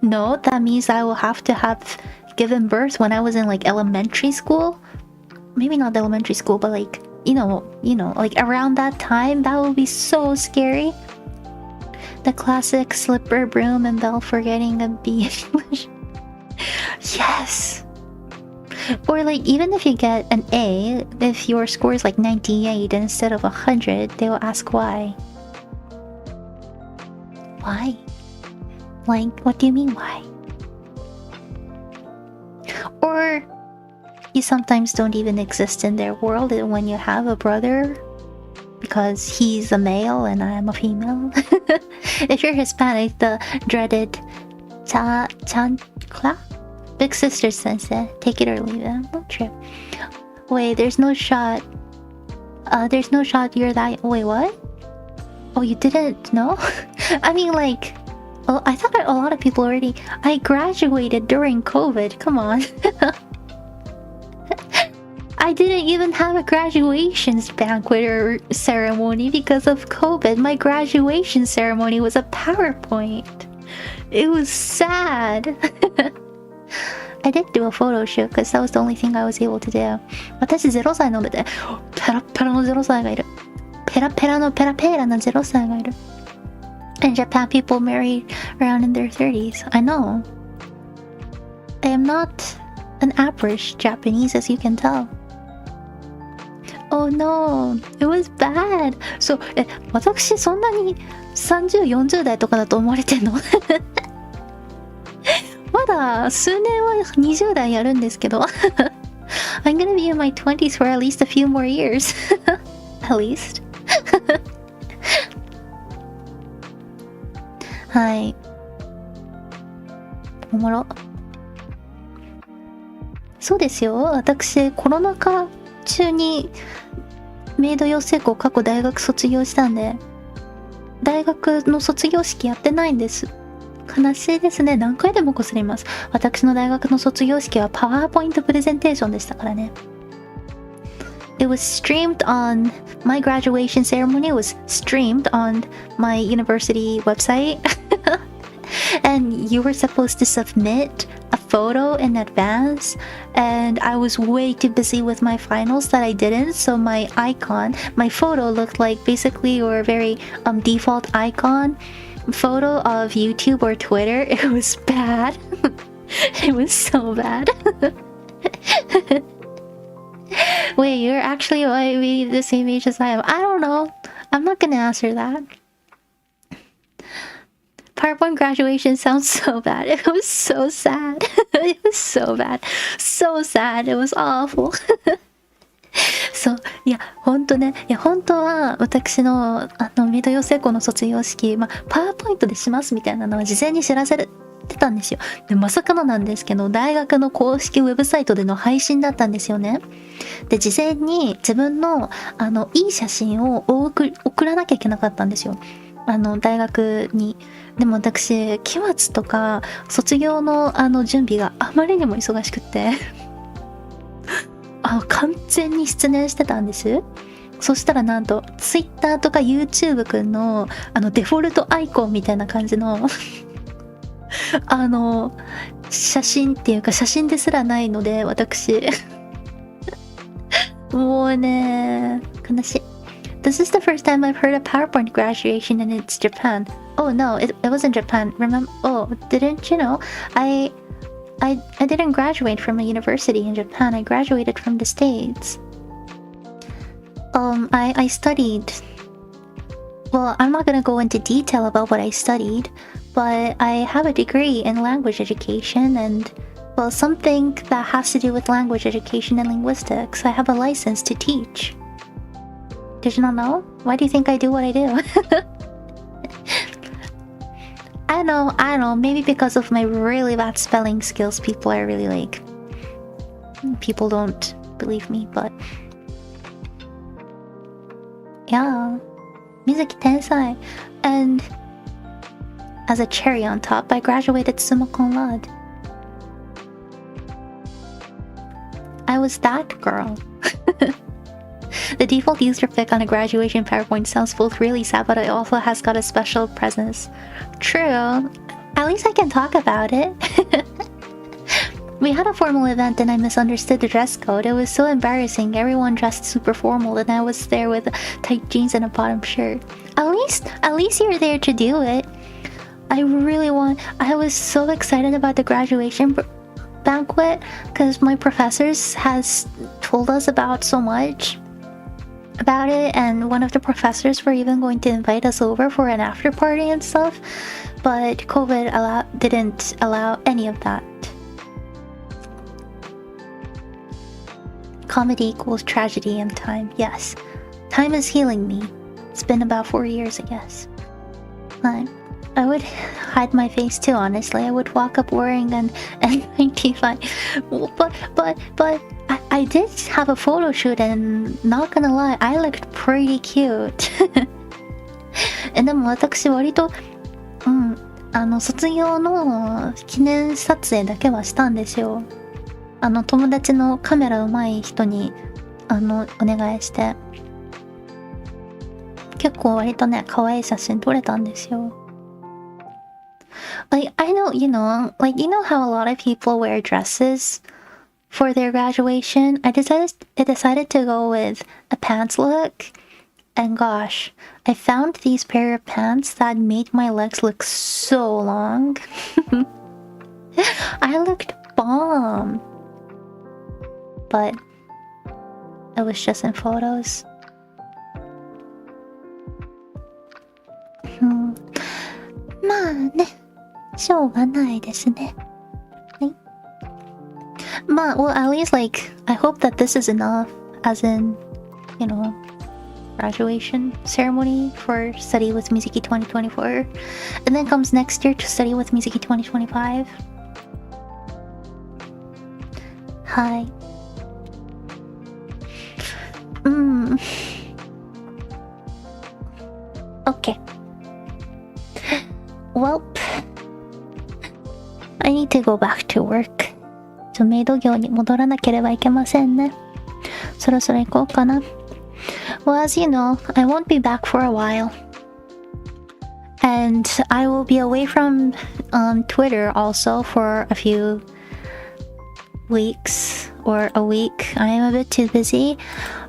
No, that means I will have to have given birth when I was in like elementary school. Maybe not elementary school, but like, you know, like around that time, that would be so scary. The classic slipper, broom, and bell forgetting a B English. Yes! Or like, even if you get an A, if your score is like 98 instead of 100, they will ask why. Why? Like, what do you mean why? Or you sometimes don't even exist in their world when you have a brother because he's a male and I'm a female. If you're Hispanic, the dreaded chancla? Big sister sensei. Take it or leave it. Not true. Wait, there's no shot. There's no shot you're that... Wait, what? Oh, you didn't know? I mean, like... Oh, I thought a lot of people already... I graduated during COVID. Come on. I didn't even have a graduation banquet or ceremony because of COVID. My graduation ceremony was a PowerPoint. It was sad. I did do a photo shoot because that was the only thing I was able to do. 私0歳のでペラペラの0歳がいる。ペラペラのペラペラな0歳がいる。In Japan, people marry around in their 30s. I know. I am not an average Japanese, as you can tell. Oh no, it was bad. So, 私そんなに30、40代とかだと思われてんの？まだ数年は20代やるんですけど。I'm gonna be in my 20s for at least a few more years. At least. はい。おもろ。そうですよ。私、コロナ禍中にメイド養成校過去大学卒業したんで、大学の卒業式やってないんです。悲しいですね。何回でもこすります。私の大学の卒業式はパワーポイントプレゼンテーションでしたからね。It was streamed on my graduation ceremony was streamed on my university website. And you were supposed to submit a photo in advance, and I was way too busy with my finals that I didn't, so my photo looked like basically your very default icon photo of YouTube or Twitter. It was bad. It was so bad. Wait, you're actually maybe the same age as I am. I don't know. I'm not gonna answer that. PowerPoint graduation sounds so bad. It was so sad. It was so bad. So sad. It was awful. そう。いや、ほんとね。いや、本当は、私の、メイド養成校の卒業式、パワーポイントでしますみたいなのは事前に知らせてたんですよ。で、まさかのなんですけど、大学の公式ウェブサイトでの配信だったんですよね。で、事前に自分の、いい写真を送らなきゃいけなかったんですよ。大学に。でも私、期末とか卒業の準備があまりにも忙しくって完全に失念してたんです。そしたらなんと Twitter とか YouTube くんのデフォルトアイコンみたいな感じの写真っていうか写真ですらないので私もうね悲しい。This is the first time I've heard of PowerPoint graduation and it's Japan. Oh no, it wasn't Japan. Remember? Oh, didn't you know? I didn't graduate from a university in Japan. I graduated from the States. I studied. Well, I'm not gonna go into detail about what I studied, but I have a degree in language education and, well, something that has to do with language education and linguistics. I have a license to teach. Did you not know? Why do you think I do what I do? I don't know. Maybe because of my really bad spelling skills, people are really like... People don't believe me, but... Yeah. Mizuki Tensai. And... as a cherry on top, I graduated summa cum laude. I was that girl. The default user pic on a graduation PowerPoint sounds both really sad, but it also has got a special presence. True. At least I can talk about it. We had a formal event and I misunderstood the dress code. It was so embarrassing. Everyone dressed super formal and I was there with tight jeans and a bottom shirt. At least you're there to do it. I was so excited about the graduation banquet because my professors has told us about so much about it, and one of the professors were even going to invite us over for an after party and stuff, but COVID didn't allow any of that. Comedy equals tragedy and time. Yes, time is healing me. It's been about 4 years, I guess. I would hide my face too, honestly. I would walk up wearing an N95. But I did have a photo shoot and not gonna lie, I looked pretty cute. でも私割と、卒業の記念撮影だけはしたんですよ。友達のカメラ上手い人に、お願いして。結構割とね、可愛い写真撮れたんですよ。Like, I know, you know how a lot of people wear dresses for their graduation? I decided to go with a pants look. And gosh, I found these pair of pants that made my legs look so long. I looked bomb. But it was just in photos. まあね、しょうがないですね。はい。well, at least like, I hope that this is enough, as in, graduation ceremony for Study with Mizuki 2024. And then comes next year to Study with Mizuki 2025. Hi. Okay. Well, I need to go back to work. メイド業に戻らなければいけませんね。そろそろ行こうかな。Well, as you know, I won't be back for a while. And I will be away from Twitter also for a few weeks or a week. I am a bit too busy.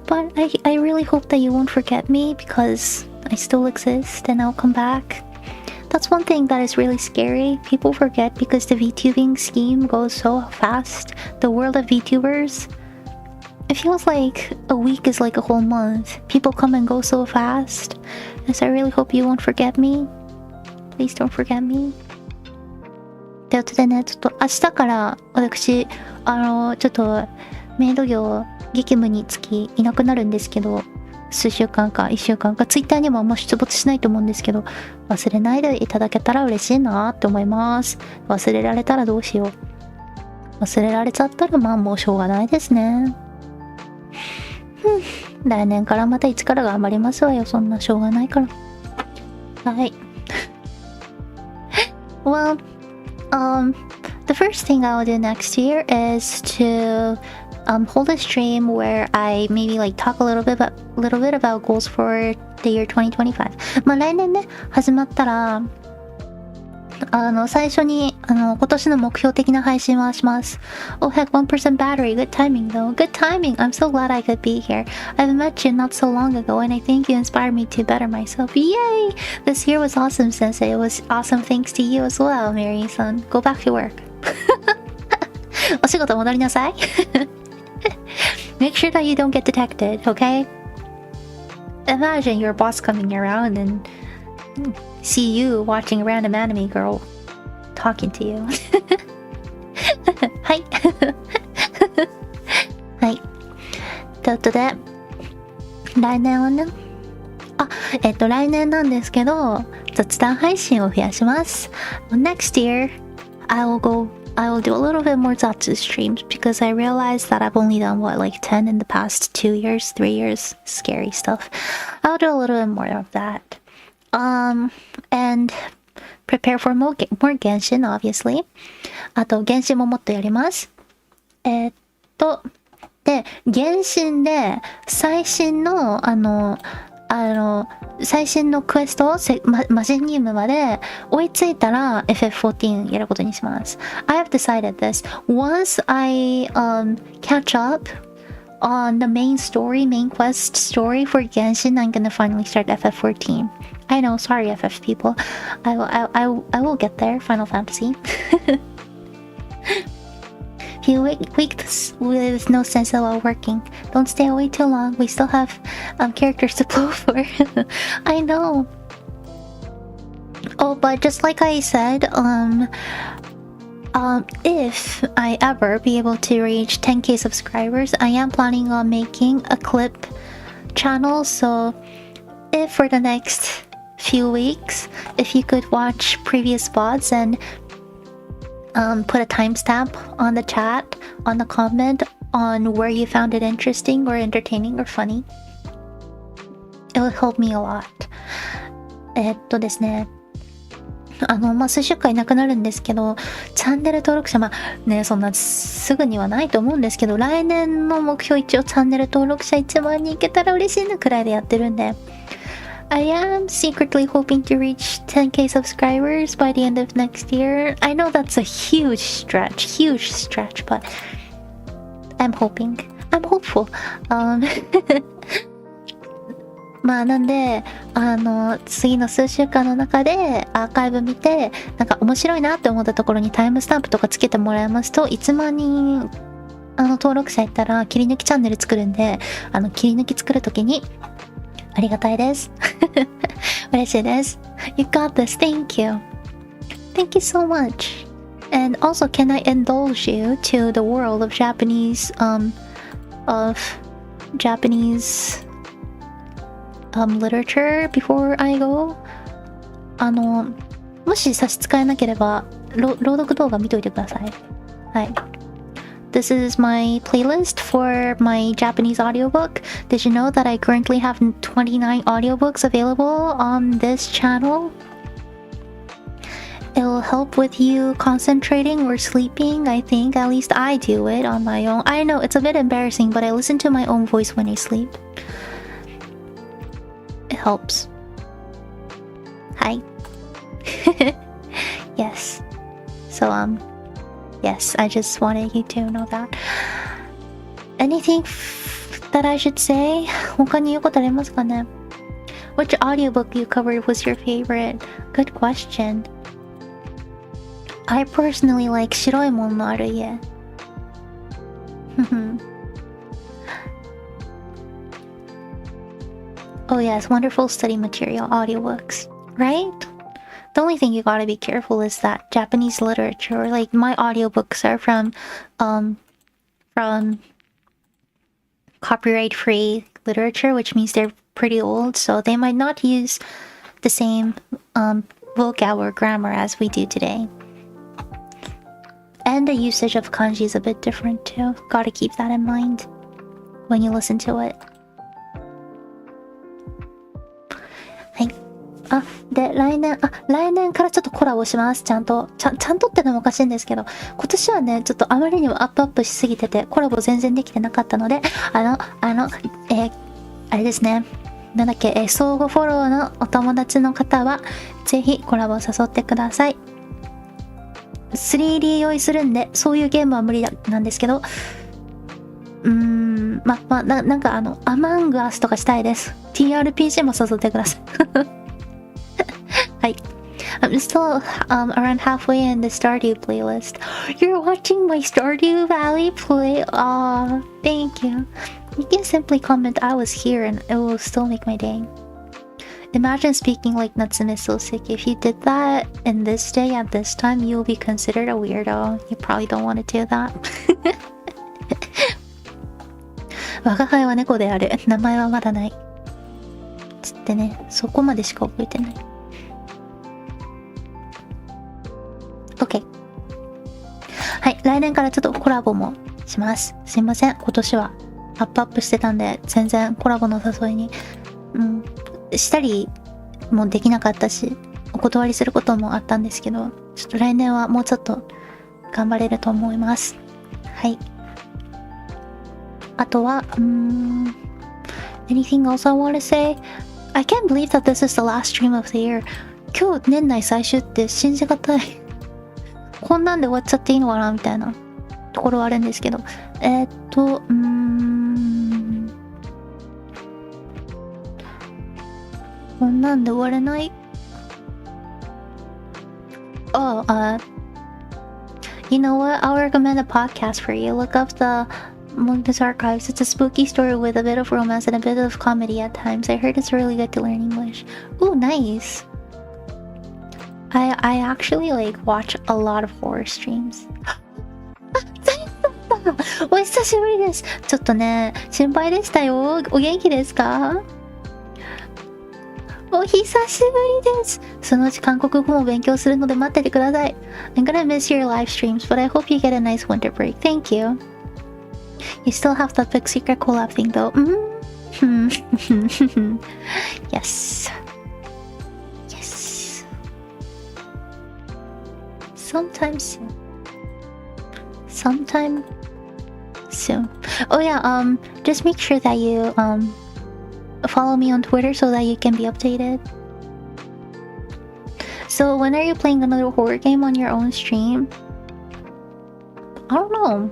But I really hope that you won't forget me because I still exist and I'll come back. That's one thing that is really scary. People forget because the VTubing scheme goes so fast. The world of VTubers, it feels like a week is like a whole month. People come and go so fast. And so I really hope you won't forget me. Please don't forget me. ということでね、ちょっと明日から私、ちょっとメイド業激務につきいなくなるんですけど、数週間か1週間か、ツイッターにもあんま出没しないと思うんですけど、忘れないでいただけたら嬉しいなって思います。忘れられたらどうしよう。忘れられちゃったらまあもうしょうがないですね。来年からまたいつから頑張りますわよ。そんなしょうがないから。はい。Well, the first thing I'll do next year is to hold a stream where I maybe like talk a little bit about goals for the year 2025. まあ来年ね、始まったら、最初に、今年の目標的な配信はします。Oh heck, 1% battery. Good timing though. Good timing. I'm so glad I could be here. I've met you not so long ago and I think you inspired me to better myself. Yay! This year was awesome, Sensei. It was awesome thanks to you as well, Mary-san. Go back to work. お仕事戻りなさい。Make sure that you don't get detected, okay? Imagine your boss coming around and see you watching a random anime girl talking to you. はい。はい。ということで、来年はね、来年なんですけど、雑談配信を増やします。Next year, I will do a little bit more Zatsu streams because I realized that I've only done like 10 in the past 2 years, 3 years. Scary stuff. I'll do a little bit more of that. And prepare for more Genshin, obviously. あと、原神ももっとやります。で、原神で最新の最新のクエストをマジニウムまで追いついたら FF14 やることにします。I have decided this. Once I catch up on the main quest story for Genshin, I'm gonna finally start FF14. I know, sorry FF people. I will get there, Final Fantasy. Few weeks with no sense while working. Don't stay away too long. We still have characters to blow for. I know. Oh, but just like I said, if I ever be able to reach 10k subscribers, I am planning on making a clip channel. So if for the next few weeks, if you could watch previous VODs and put a timestamp on the chat, on the comment, on where you found it interesting or entertaining or funny. It would help me a lot. ですね。数週間いなくなるんですけど、チャンネル登録者、そんなすぐにはないと思うんですけど、来年の目標一応チャンネル登録者1万人いけたら嬉しいなくらいでやってるんで。I am secretly hoping to reach 10k subscribers by the end of next year. I know that's a huge stretch, but I'm hoping. I'm hopeful. なんで、次の数週間の中でアーカイブ見て、なんか面白いなって思ったところにタイムスタンプとかつけてもらいますと、1万人、登録者いったら切り抜きチャンネル作るんで、切り抜き作るときに、ありがたいです。嬉しいです。You got this. Thank you. Thank you so much. And also, can I indulge you to the world of Japanese literature before I go? もし差し支えなければ朗読動画見といてください。はい。This is my playlist for my Japanese audiobook. Did you know that I currently have 29 audiobooks available on this channel? It'll help with you concentrating or sleeping, I think. At least I do it on my own. I know it's a bit embarrassing, but I listen to my own voice when I sleep. It helps. Hi. Yes. So, yes, I just wanted you to know that. Anything that I should say? 他に言うことありますかね? Which audiobook you covered was your favorite? Good question. I personally like 白いもんのある家. Oh yes, wonderful study material audiobooks, right? The only thing you gotta be careful is that Japanese literature, like my audiobooks are from copyright-free literature, which means they're pretty old, so they might not use the same vocab or grammar as we do today. And the usage of kanji is a bit different too. Gotta keep that in mind when you listen to it. はい。で、来年からちょっとコラボします。ちゃんとってのもおかしいんですけど、今年はね、ちょっとあまりにもアップしすぎてて、コラボ全然できてなかったので、あれですね。なんだっけ、相互フォローのお友達の方は、ぜひコラボ誘ってください。3D 用意するんで、そういうゲームは無理なんですけど、なんかアマングアスとかしたいです。TRPG も誘ってください。はい。I'm still around halfway in the Stardew playlist. You're watching my Stardew Valley play? Aw, thank you. You can simply comment I was here and it will still make my day. Imagine speaking like Natsume Soseki. If you did that in this day at this time, you'll be considered a weirdo. You probably don't want to do that. 我が輩は猫である。名前はまだない。つってね、そこまでしか覚えてない。OK。はい、来年からちょっとコラボもします。すいません、今年はアップしてたんで、全然コラボの誘いに、したりもできなかったし、お断りすることもあったんですけど、ちょっと来年はもうちょっと頑張れると思います。はい。あとは、anything else I want to say? I can't believe that this is the last stream of the year. 今日年内最終って信じがたい。こんなんで終わっちゃっていいのかなみたいなところはあるんですけど。こんなんで終われない。Oh, you know what? I'll recommend a podcast for you. Look up the Monkeys Archives. It's a spooky story with a bit of romance and a bit of comedy at times. I heard it's really good to learn English. Ooh, nice. I actually watch a lot of horror streams. お久しぶりです。ちょっとね、心配でしたよ。お元気ですか？お久しぶりです。そのうち韓国語も勉強するので待っててください。I'm gonna miss your live streams, but I hope you get a nice winter break. Thank you. You still have that big secret collab thing though. Yes. Yes. Sometime soon. Sometime soon. Oh yeah, just make sure that you follow me on Twitter so that you can be updated. So when are you playing another horror game on your own stream? I don't know.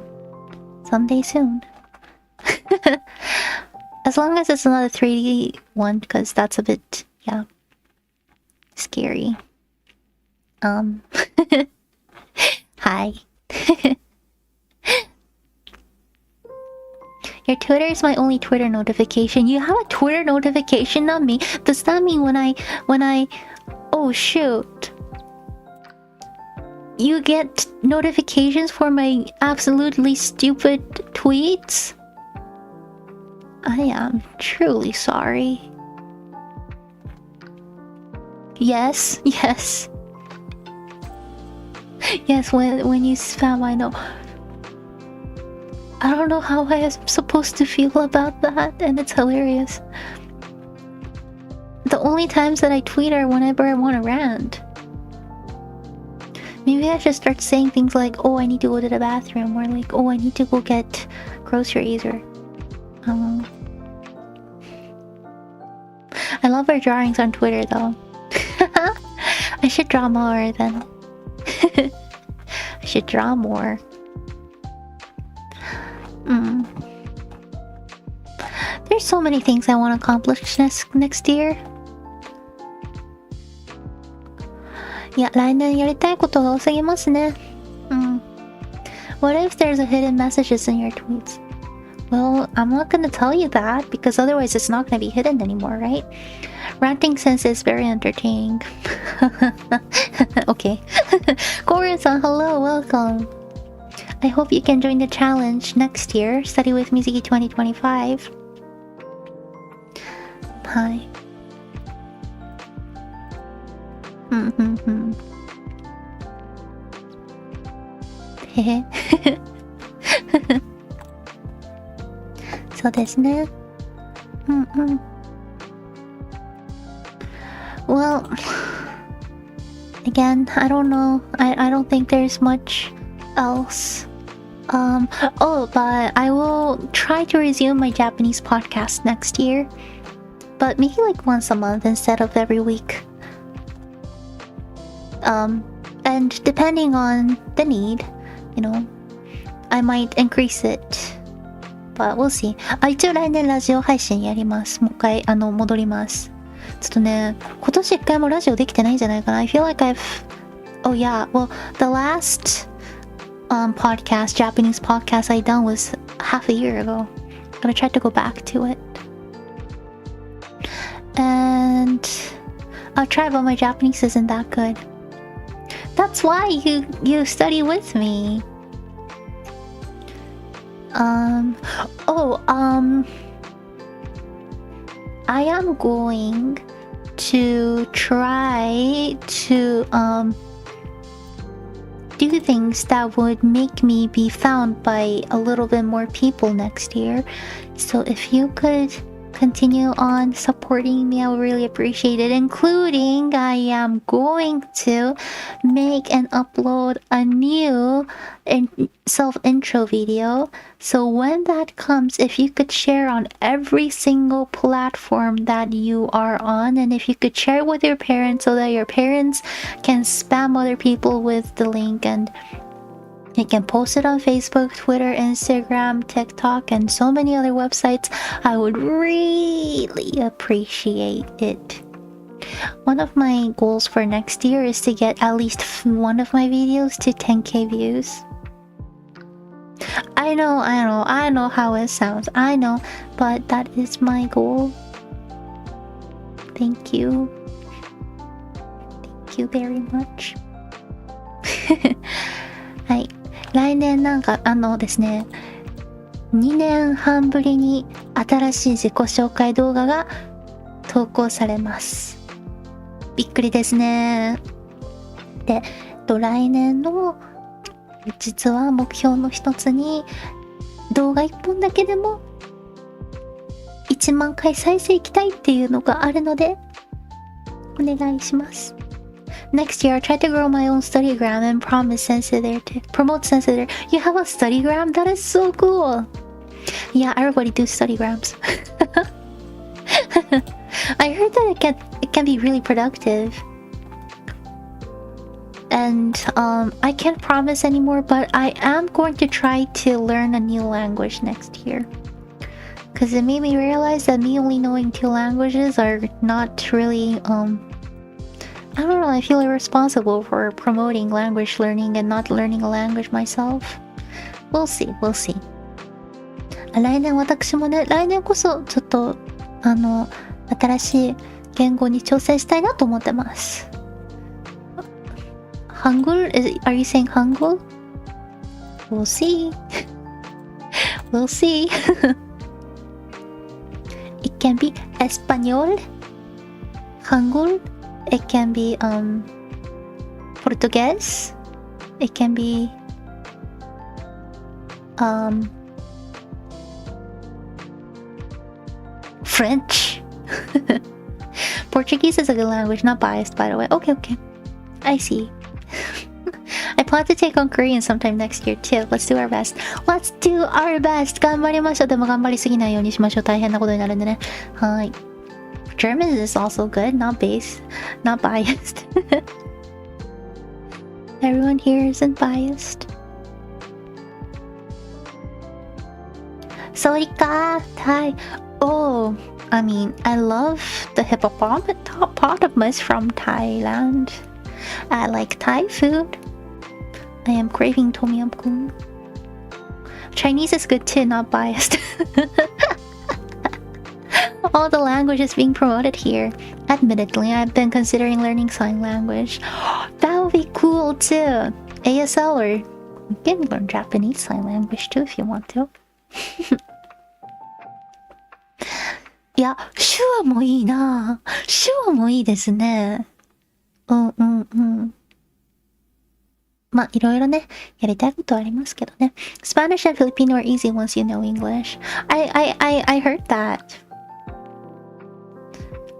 Someday soon. As long as it's not a 3D one, because that's a bit, yeah, scary. Hi. Your Twitter is my only Twitter notification. You have a Twitter notification on me? Does that mean when I... Oh shoot. you get notifications for my absolutely stupid tweets? I am truly sorry. Yes. Yes, when you spam, I know. I don't know how I am supposed to feel about that, and it's hilarious. The only times that I tweet are whenever I want to rant. Maybe I should start saying things like, oh, I need to go to the bathroom, or like, oh, I need to go get groceries, or I love our drawings on Twitter though. I should draw more then. I should draw more. There's so many things I want to accomplish next year. いや、来年やりたいことが多すぎますね。What if there's a hidden messages in your tweets? Well, I'm not gonna tell you that because otherwise it's not gonna be hidden anymore, right? Ranting sense is very entertaining. Okay. Korea-san, hello, welcome. I hope you can join the challenge next year. Study with Mizuki 2025. Hi. Hehe. そうですね。Well, again, I don't know. I don't think there's much else. But I will try to resume my Japanese podcast next year. But maybe like once a month instead of every week. And depending on the need, you know, I might increase it. But we'll see. 一応来年ラジオ配信やります。もう一回戻ります。ちょっとね、今年一回もラジオできてないんじゃないかな。I feel like Oh yeah, well, the last podcast, Japanese podcast I done was half a year ago. I'm gonna try to go back to it. And I'll try, but my Japanese isn't that good. That's why you study with me. I am going to try to do things that would make me be found by a little bit more people next year. So if you could continue on supporting me, I would really appreciate it, including I am going to make and upload a new self-intro video. So when that comes, if you could share on every single platform that you are on, and if you could share it with your parents so that your parents can spam other people with the link, and you can post it on Facebook, Twitter, Instagram, TikTok, and so many other websites, I would really appreciate it. One of my goals for next year is to get at least one of my videos to 10k views. I know how it sounds. I know, but that is my goal. Thank you. Thank you very much. はい。来年なんかですね、2年半ぶりに新しい自己紹介動画が投稿されます。びっくりですね。で、来年の実は目標の一つに動画1本だけでも1万回再生いきたいっていうのがあるのでお願いします。Next year, I'll try to grow my own studygram and promote Sensei there. You have a studygram? That is so cool. Yeah, everybody do studygrams. I heard that it can be really productive. And I can't promise anymore, but I am going to try to learn a new language next year. Because it made me realize that me only knowing 2 languages are not really I don't know, I feel irresponsible for promoting language learning and not learning a language myself. We'll see. 来年私もね、来年こそちょっと新しい言語に挑戦したいなと思ってます。Hangul? Are you saying Hangul? We'll see. We'll see. It can be Espanol, Hangul. It can be Portuguese. It can be French. Portuguese is a good language, not biased by the way. Okay, okay. I see. I plan to take on Korean sometime next year too. Let's do our best. Let's do our best. 頑張りましょう。でも頑張りすぎないようにしましょう。大変なことになるんでね。はい。German is also good, not based, not biased. Everyone here isn't biased. Sawadika, Thai. Oh, I mean, I love the hippopotamus from Thailand. I like Thai food. I am craving tom yum goong. Chinese is good too, not biased. All the languages being promoted here. Admittedly, I've been considering learning sign language. That would be cool too. ASL, or you can learn Japanese sign language too if you want to. いや、手話もいいな。手話もいいですね。うんうんうん。まあ、いろいろね、やりたいことはありますけどね。Spanish and Filipino are easy once you know English. I heard that.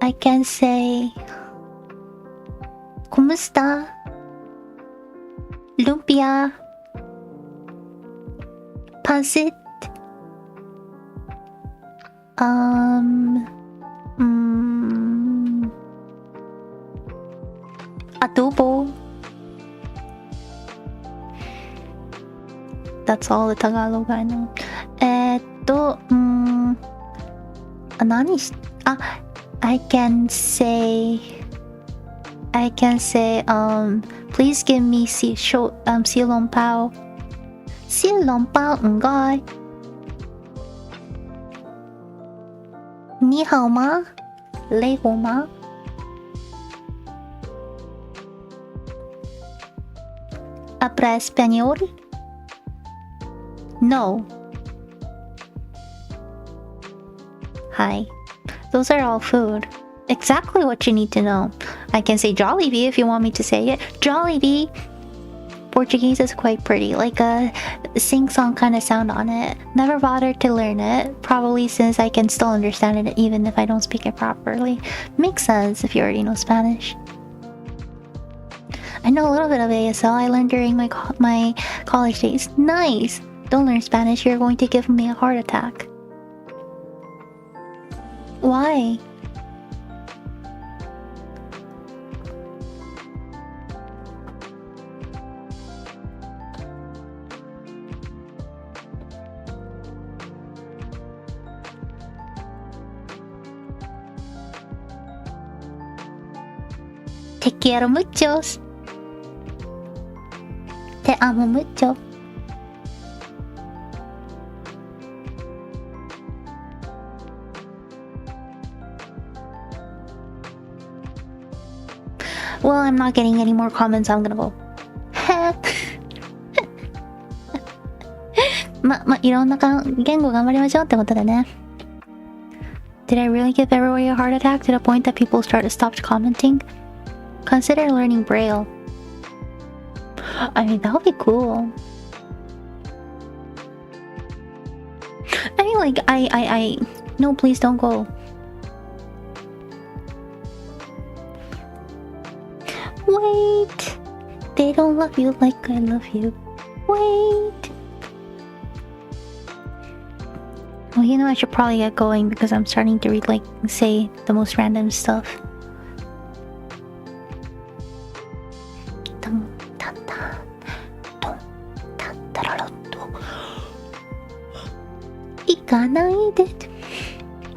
I can say ¿Cómo está? Lumpia. Pancit. Adobo. That's all the Tagalog I know. 何し、I can say, please give me silong pao. Silong pao, 唔該。你好嗎？你好嗎？ Habla español? No. Hi. Those are all food. Exactly what you need to know. I can say Jollibee if you want me to say it. Jollibee! Portuguese is quite pretty, like a sing-song kind of sound on it. Never bothered to learn it, probably since I can still understand it even if I don't speak it properly. Makes sense if you already know Spanish. I know a little bit of ASL. I learned during my college days. Nice! Don't learn Spanish, you're going to give me a heart attack. Why? Te quiero muchos. Te amo mucho. Well, I'm not getting any more comments. I'm gonna go. いろんな言語頑張りましょうってことでね。Did I really give everybody a heart attack to the point that people stopped commenting? Consider learning Braille. I mean, that would be cool. I mean, like, no, please don't go. Wait. They don't love you like I love you. Wait. Well, you know, I should probably get going because I'm starting to read, like, say the most random stuff.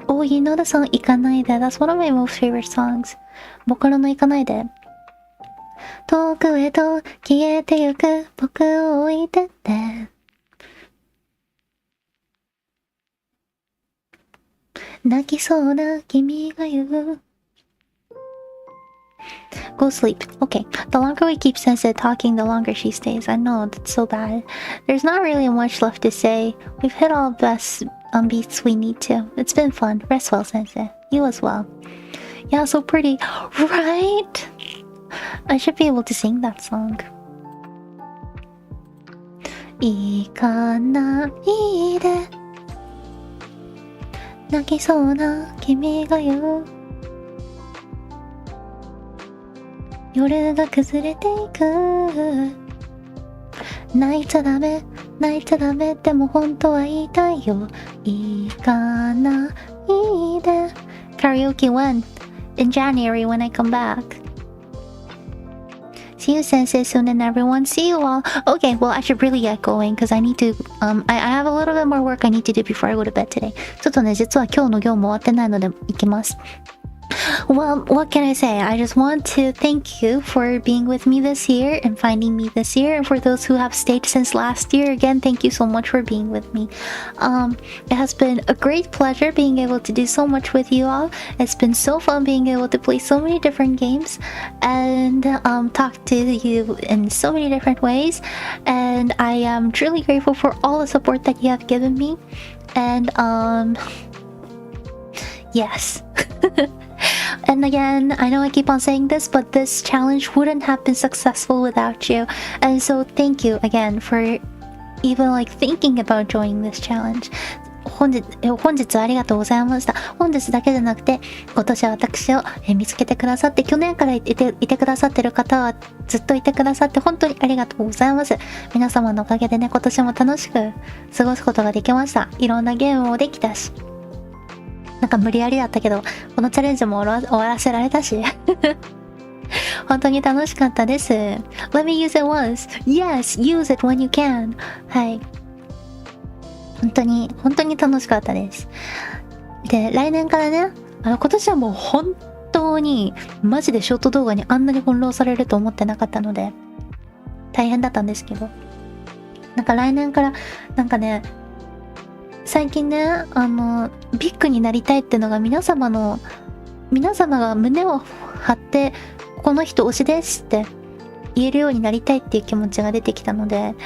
Oh, you know the song 行かないで? That's one of my most favorite songs. 僕の行かないで。遠くへと消えてゆく僕を置いてって。泣きそうな君が言う。Go sleep. Okay. The longer we keep Sensei talking, the longer she stays. I know, that's so bad. There's not really much left to say. We've hit all best beats we need to. It's been fun. Rest well, Sensei. You as well. Yeah, so pretty. Right? I should be able to sing that song. 行かないで泣きそうな君が言う夜が崩れていく泣いちゃダメ泣いちゃダメでも本当は言いたいよ行かないで Karaoke when? In January when I come back. See you, Sensei, soon, and everyone. See you all. Okay, well, I should really get going because I need to. I have a little bit more work I need to do before I go to bed today. ちょっとね、実は今日の業務終わってないので行きます。Well, what can I say? I just want to thank you for being with me this year and finding me this year. And for those who have stayed since last year, again, thank you so much for being with me. It has been a great pleasure being able to do so much with you all. It's been so fun being able to play so many different games and talk to you in so many different ways. And I am truly grateful for all the support that you have given me. And yes. And again, I know I keep on saying this, but this challenge wouldn't have been successful without you. And so thank you again for even like thinking about joining this challenge. 本日ありがとうございました。本日だけじゃなくて、今年私を見つけてくださって、去年からいてくださってる方はずっといてくださって本当にありがとうございます。皆様のおかげでね、今年も楽しく過ごすことができました。いろんなゲームもできたし。なんか無理やりだったけど、このチャレンジも終わらせられたし。本当に楽しかったです。Let me use it once. Yes, use it when you can. はい。本当に楽しかったです。で、来年からね、今年はもう本当に、マジでショート動画にあんなに翻弄されると思ってなかったので、大変だったんですけど。なんか来年から、なんかね、最近ね、ビッグになりたいってのが皆様が胸を張って、この人推しですって言えるようになりたいっていう気持ちが出てきたので、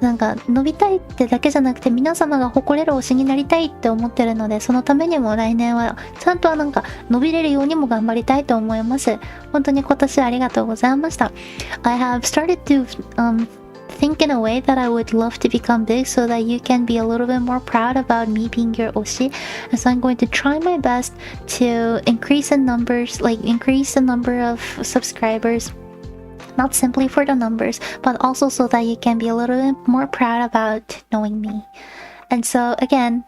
なんか伸びたいってだけじゃなくて皆様が誇れる推しになりたいって思ってるので、そのためにも来年はちゃんとなんか伸びれるようにも頑張りたいと思います。本当に今年はありがとうございました。I have started to think in a way that I would love to become big so that you can be a little bit more proud about me being your oshi. And so I'm going to try my best to increase the number of subscribers, not simply for the numbers, but also so that you can be a little bit more proud about knowing me. And so again,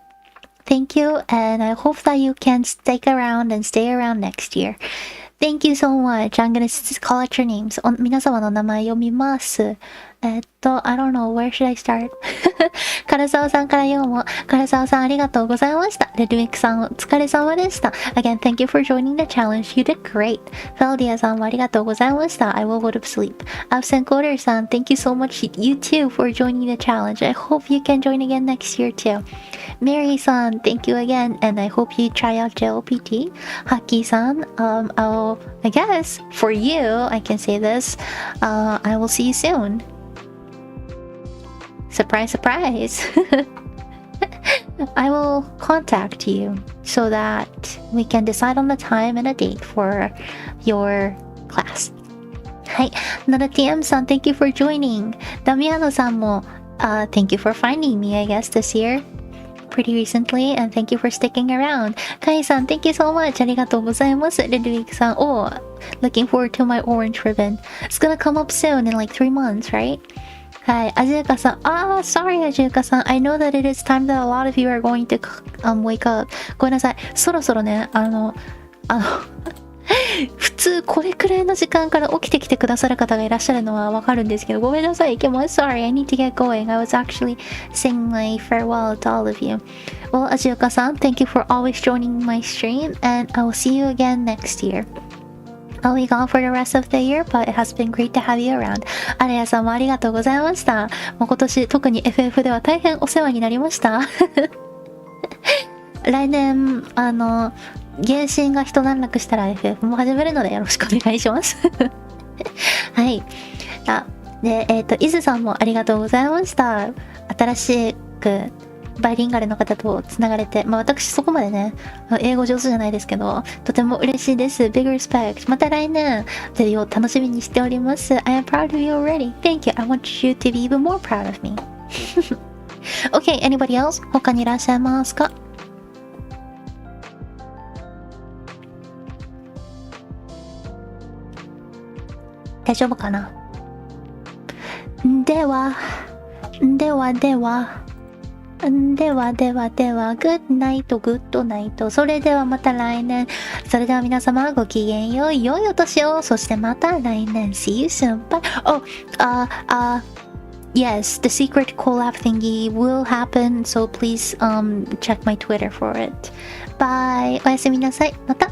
thank you, and I hope that you can stick around and stay around next year. Thank you so much. I'm gonna call out your names. 皆様の名前読みます。I don't know, where should I start? 唐沢さんから読む。唐沢さんありがとうございました。レドウィックさんお疲れ様でした。Again, thank you for joining the challenge. You did great. フェルディアさんもありがとうございました。I will go to sleep. Absent Coder さん、thank you so much, you too, for joining the challenge. I hope you can join again next year too. Mary さん、thank you again, and I hope you try out JLPT. ハッキーさん、I guess, for you, I can say this, I will see you soon. Surprise, surprise. I will contact you so that we can decide on the time and a date for your class. はい。なら TM さん、thank you for joining. ダミアノさんも、thank you for finding me, I guess, this year. Pretty recently, and thank you for sticking around. カイさん、thank you so much. ありがとうございます。レドウィックさん、looking forward to my orange ribbon. It's gonna come up soon in like 3 months, right? はい、アジューカさん、sorry アジューカさん、I know that it is time that a lot of you are going to wake up. ごめんなさい、そろそろね、普通これくらいの時間から起きてきてくださる方がいらっしゃるのはわかるんですけど、ごめんなさい、sorry, I need to get going. I was actually saying my farewell to all of you. Well, アジューカさん, thank you for always joining my stream, and I will see you again next year.I'll be gone for the rest of the year, but it has been great to have you around. アレヤさんもありがとうございました。もう今年特に FF では大変お世話になりました。来年原神が一段落したら FF も始めるのでよろしくお願いします。はい。で、伊豆さんもありがとうございました。新しくバイリンガルの方とつながれて、私そこまでね、英語上手じゃないですけど、とても嬉しいです。Big respect. また来年、というを楽しみにしております。I am proud of you already. Thank you. I want you to be even more proud of me. Okay, anybody else? 他にいらっしゃいますか？大丈夫かな？では、グッナイト、グッドナイト。それではまた来年。それでは皆様ごきげんよう。良いお年を。そしてまた来年。See you soon. Bye. Yes, the secret collab thingy will happen. So please, check my Twitter for it. Bye. おやすみなさい。また。